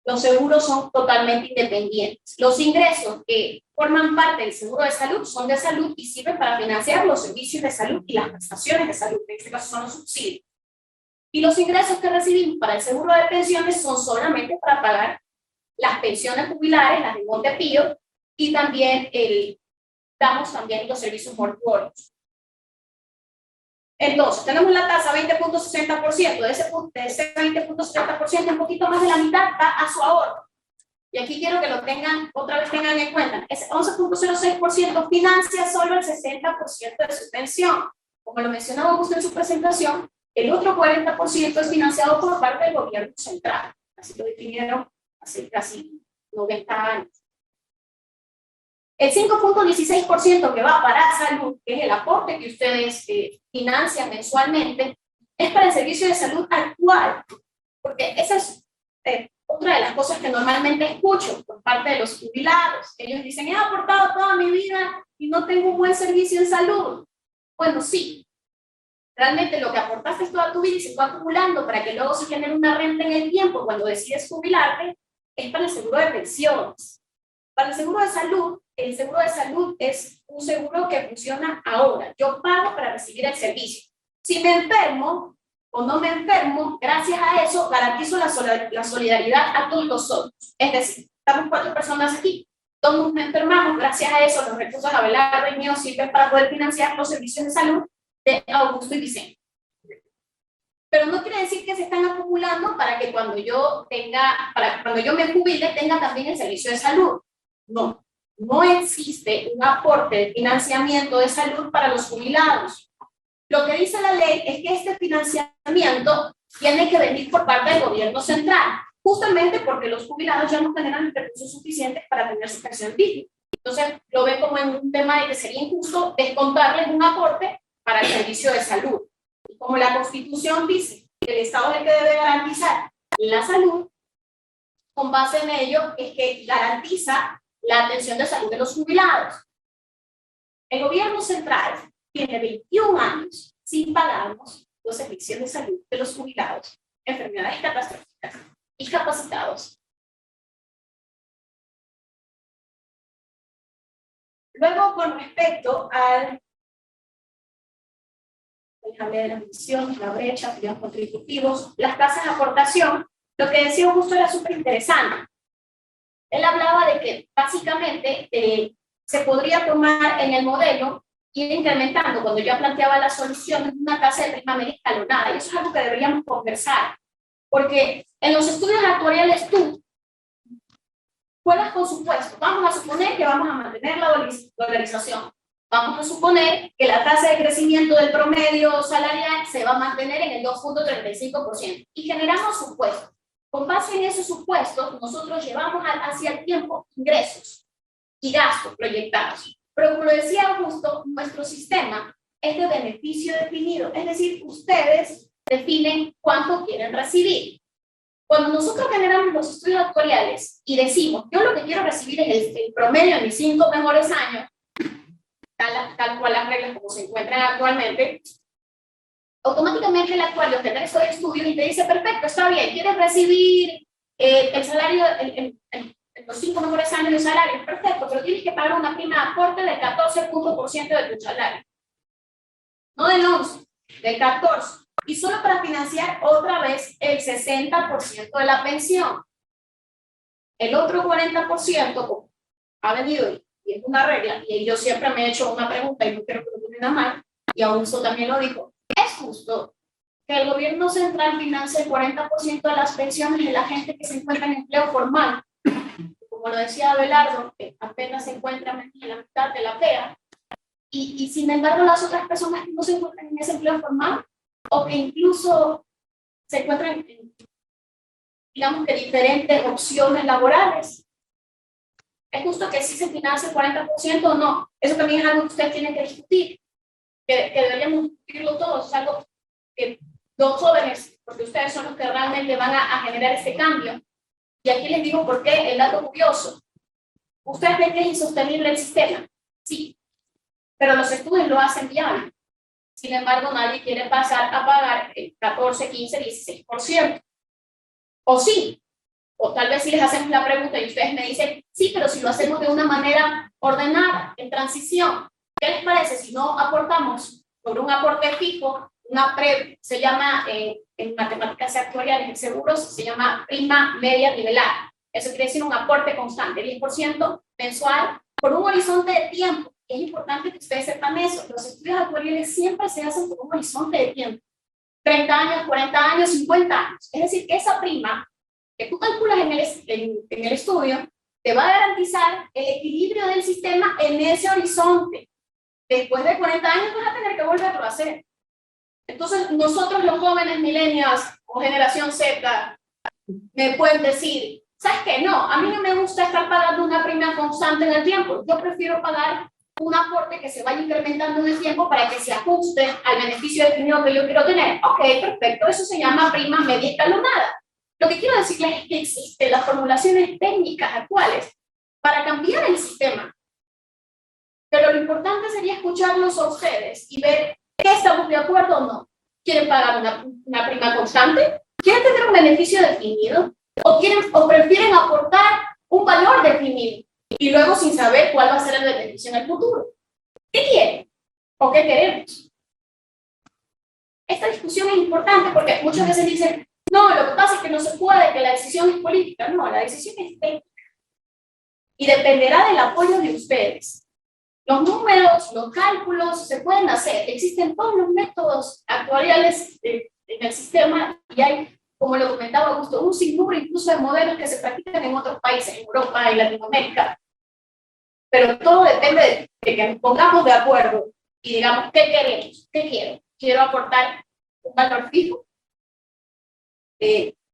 Los seguros son totalmente independientes. Los ingresos que forman parte del seguro de salud son de salud y sirven para financiar los servicios de salud y las prestaciones de salud, en este caso son los subsidios. Y los ingresos que recibimos para el seguro de pensiones son solamente para pagar las pensiones jubilares, las de Montepío, y también damos también los servicios mortuorios. Entonces, tenemos la tasa 20.60%, de ese 20.60%, un poquito más de la mitad va a su ahorro. Y aquí quiero que lo tengan, otra vez tengan en cuenta, ese 11.06% financia solo el 60% de su pensión. Como lo mencionaba usted en su presentación, el otro 40% es financiado por parte del gobierno central. Así lo definieron hace casi 90 años. El 5.16% que va para salud, que es el aporte que ustedes financian mensualmente, es para el servicio de salud actual, porque esa es otra de las cosas que normalmente escucho por parte de los jubilados. Ellos dicen, he aportado toda mi vida y no tengo un buen servicio en salud. Bueno, sí, realmente lo que aportaste toda tu vida y se fue acumulando para que luego se genere una renta en el tiempo cuando decides jubilarte, es para el seguro de pensiones. Para el seguro de salud es un seguro que funciona ahora. Yo pago para recibir el servicio. Si me enfermo o no me enfermo, gracias a eso garantizo la solidaridad a todos nosotros. Es decir, estamos 4 personas aquí, todos nos enfermamos, gracias a eso los recursos de Abelardo y mío sirven para poder financiar los servicios de salud de Augusto y Vicente. Pero no quiere decir que se están acumulando para que cuando yo me jubile tenga también el servicio de salud. No, no existe un aporte de financiamiento de salud para los jubilados. Lo que dice la ley es que este financiamiento tiene que venir por parte del gobierno central, justamente porque los jubilados ya no generan recursos suficientes para tener su pensión digna. Entonces, lo ven como en un tema de que sería injusto descontarles un aporte para el servicio de salud. Y como la Constitución dice que el Estado es el que debe garantizar la salud, con base en ello es que garantiza la atención de salud de los jubilados. El gobierno central tiene 21 años sin pagarnos los servicios de salud de los jubilados, enfermedades catastróficas y capacitados. Luego, con respecto al de la misión, la brecha, activos contributivos, las tasas de aportación, lo que decía Augusto era súper interesante. Él hablaba de que básicamente se podría tomar en el modelo ir incrementando, cuando yo planteaba la solución de una tasa de prima media escalonada, y eso es algo que deberíamos conversar, porque en los estudios actuariales tú juegas con supuestos. Vamos a suponer que vamos a mantener la dolarización. Vamos a suponer que la tasa de crecimiento del promedio salarial se va a mantener en el 2.35% y generamos supuestos. Con base en esos supuestos, nosotros llevamos hacia el tiempo ingresos y gastos proyectados. Pero como lo decía Augusto, nuestro sistema es de beneficio definido, es decir, ustedes definen cuánto quieren recibir. Cuando nosotros generamos los estudios actuariales y decimos, yo lo que quiero recibir es el promedio de mis 5 mejores años, tal cual las reglas como se encuentran actualmente, automáticamente el actuario tendrá esos estudios y te dice, perfecto, está bien, quieres recibir el salario, los 5 mejores años de salario, perfecto, pero tienes que pagar una prima de aporte del 14% de tu salario. No del 11, del 14. y solo para financiar otra vez el 60% de la pensión. El otro 40% ha venido, y es una regla, y yo siempre me he hecho una pregunta y no quiero que lo tomen a mal, y Augusto también lo dijo, ¿es justo que el gobierno central financie el 40% de las pensiones de la gente que se encuentra en empleo formal? Como lo decía Abelardo, que apenas se encuentra en la mitad de la pega, y sin embargo las otras personas que no se encuentran en ese empleo formal, o que incluso se encuentran en, digamos que diferentes opciones laborales. ¿Es justo que sí se financie el 40% o no? Eso también es algo que ustedes tienen que discutir, que deberíamos discutirlo todos, es algo que los jóvenes, porque ustedes son los que realmente van a generar este cambio. Y aquí les digo por qué, el dato curioso. Ustedes ven que es insostenible el sistema, sí, pero los estudios lo hacen viable. Sin embargo, nadie quiere pasar a pagar el 14, 15, 16%. O sí, o tal vez si les hacemos la pregunta y ustedes me dicen, sí, pero si lo hacemos de una manera ordenada, en transición, ¿qué les parece si no aportamos sobre un aporte fijo, una se llama en matemáticas actuariales, en seguros, se llama prima media nivelada? Eso quiere decir un aporte constante, 10% mensual, por un horizonte de tiempo. Es importante que ustedes sepan eso. Los estudios actuariales siempre se hacen por un horizonte de tiempo. 30 años, 40 años, 50 años. Es decir, que esa prima que tú calculas en el estudio te va a garantizar el equilibrio del sistema en ese horizonte. Después de 40 años vas a tener que volverlo a hacer. Entonces, nosotros los jóvenes millennials o generación Z me pueden decir, ¿sabes qué? No, a mí no me gusta estar pagando una prima constante en el tiempo. Yo prefiero pagar un aporte que se vaya incrementando en el tiempo para que se ajuste al beneficio definido que yo quiero tener. Ok, perfecto, eso se llama prima media escalonada. Lo que quiero decirles es que existen las formulaciones técnicas actuales para cambiar el sistema. Pero lo importante sería escucharlos a ustedes y ver qué estamos de acuerdo o no. ¿Quieren pagar una prima constante? ¿Quieren tener un beneficio definido? ¿O prefieren aportar un valor definido? Y luego sin saber cuál va a ser el beneficio en el futuro. ¿Qué quieren? ¿O qué queremos? Esta discusión es importante porque muchas veces dicen, no, lo que pasa es que no se puede, que la decisión es política. No, la decisión es técnica. Y dependerá del apoyo de ustedes. Los números, los cálculos se pueden hacer. Existen todos los métodos actuariales en el sistema y hay, como lo comentaba Augusto, un sinnúmero incluso de modelos que se practican en otros países, en Europa y Latinoamérica. Pero todo depende de que nos pongamos de acuerdo y digamos, ¿qué queremos? ¿Qué quiero? Quiero aportar un valor fijo,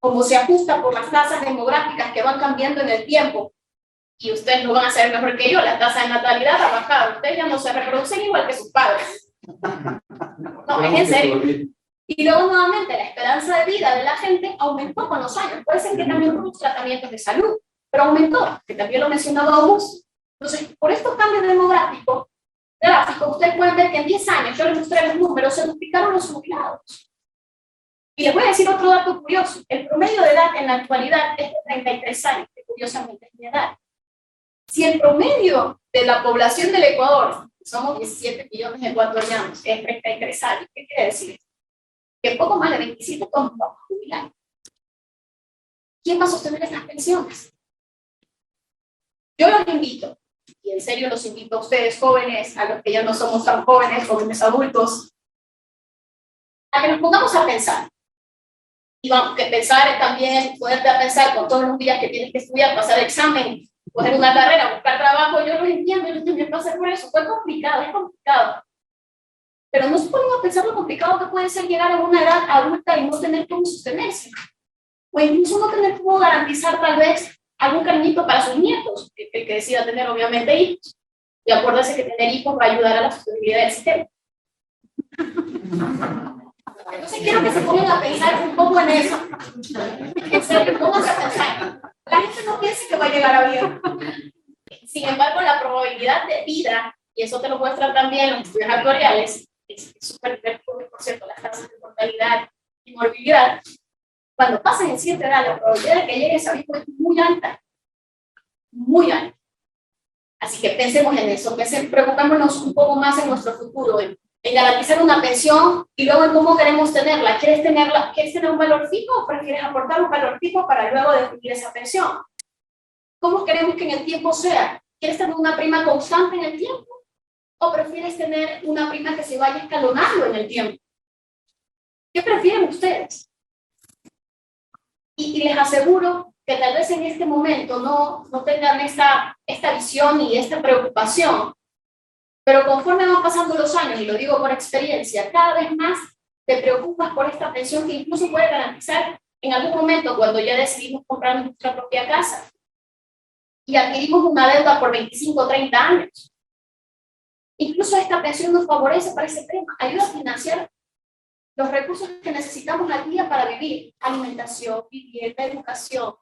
como se ajusta por las tasas demográficas que van cambiando en el tiempo, y ustedes lo van a saber mejor que yo, la tasa de natalidad ha bajado, ustedes ya no se reproducen igual que sus padres. No, es en serio. Y luego nuevamente la esperanza de vida de la gente aumentó con los años. Puede ser que también por los tratamientos de salud, pero aumentó, que también lo mencionaba Augusto. Entonces, por estos cambios demográficos, ustedes pueden ver que en 10 años, yo les mostré los números, se duplicaron los jubilados. Y les voy a decir otro dato curioso. El promedio de edad en la actualidad es de 33 años, que curiosamente es mi edad. Si el promedio de la población del Ecuador, somos 17 millones de ecuatorianos, es 33 años, ¿qué quiere decir? Que poco más de 27 vamos a jubilar. ¿Quién va a sostener estas pensiones? Yo los invito, y en serio los invito a ustedes jóvenes, a los que ya no somos tan jóvenes, jóvenes adultos, a que nos pongamos a pensar. Y vamos, que pensar es también ponerte a pensar con todos los días que tienes que estudiar, pasar examen, coger una carrera, buscar trabajo. Yo los entiendo, yo también pasé por eso. Fue complicado, es complicado. Pero no se ponen a pensar lo complicado que puede ser llegar a una edad adulta y no tener cómo sostenerse. O incluso no tener cómo garantizar tal vez algún cariñito para sus nietos, el que decida tener obviamente hijos. Y acuérdense que tener hijos va a ayudar a la sostenibilidad del sistema. Entonces quiero que se pongan a pensar un poco en eso. En serio, pónganse a pensar. La gente no piensa que va a llegar a bien. Sin embargo, la probabilidad de vida, y eso te lo muestran también los estudios actuariales, es súper divertido, por cierto, las tasas de mortalidad y morbilidad. Cuando pasas en cierta edad, la probabilidad de que llegues a viejo es muy alta. Muy alta. Así que pensemos en eso, preocupémonos un poco más en nuestro futuro, en en garantizar una pensión y luego en cómo queremos tenerla. ¿Quieres tener un valor fijo o prefieres aportar un valor fijo para luego definir esa pensión? ¿Cómo queremos que en el tiempo sea? ¿Quieres tener una prima constante en el tiempo o prefieres tener una prima que se vaya escalonando en el tiempo? ¿Qué prefieren ustedes? Y les aseguro que tal vez en este momento no tengan esta visión y esta preocupación, pero conforme van pasando los años, y lo digo por experiencia, cada vez más te preocupas por esta pensión que incluso puede garantizar en algún momento cuando ya decidimos comprar nuestra propia casa y adquirimos una deuda por 25 o 30 años. Incluso esta pensión nos favorece para ese tema, ayuda a financiar los recursos que necesitamos al día para vivir: alimentación, vivienda, educación,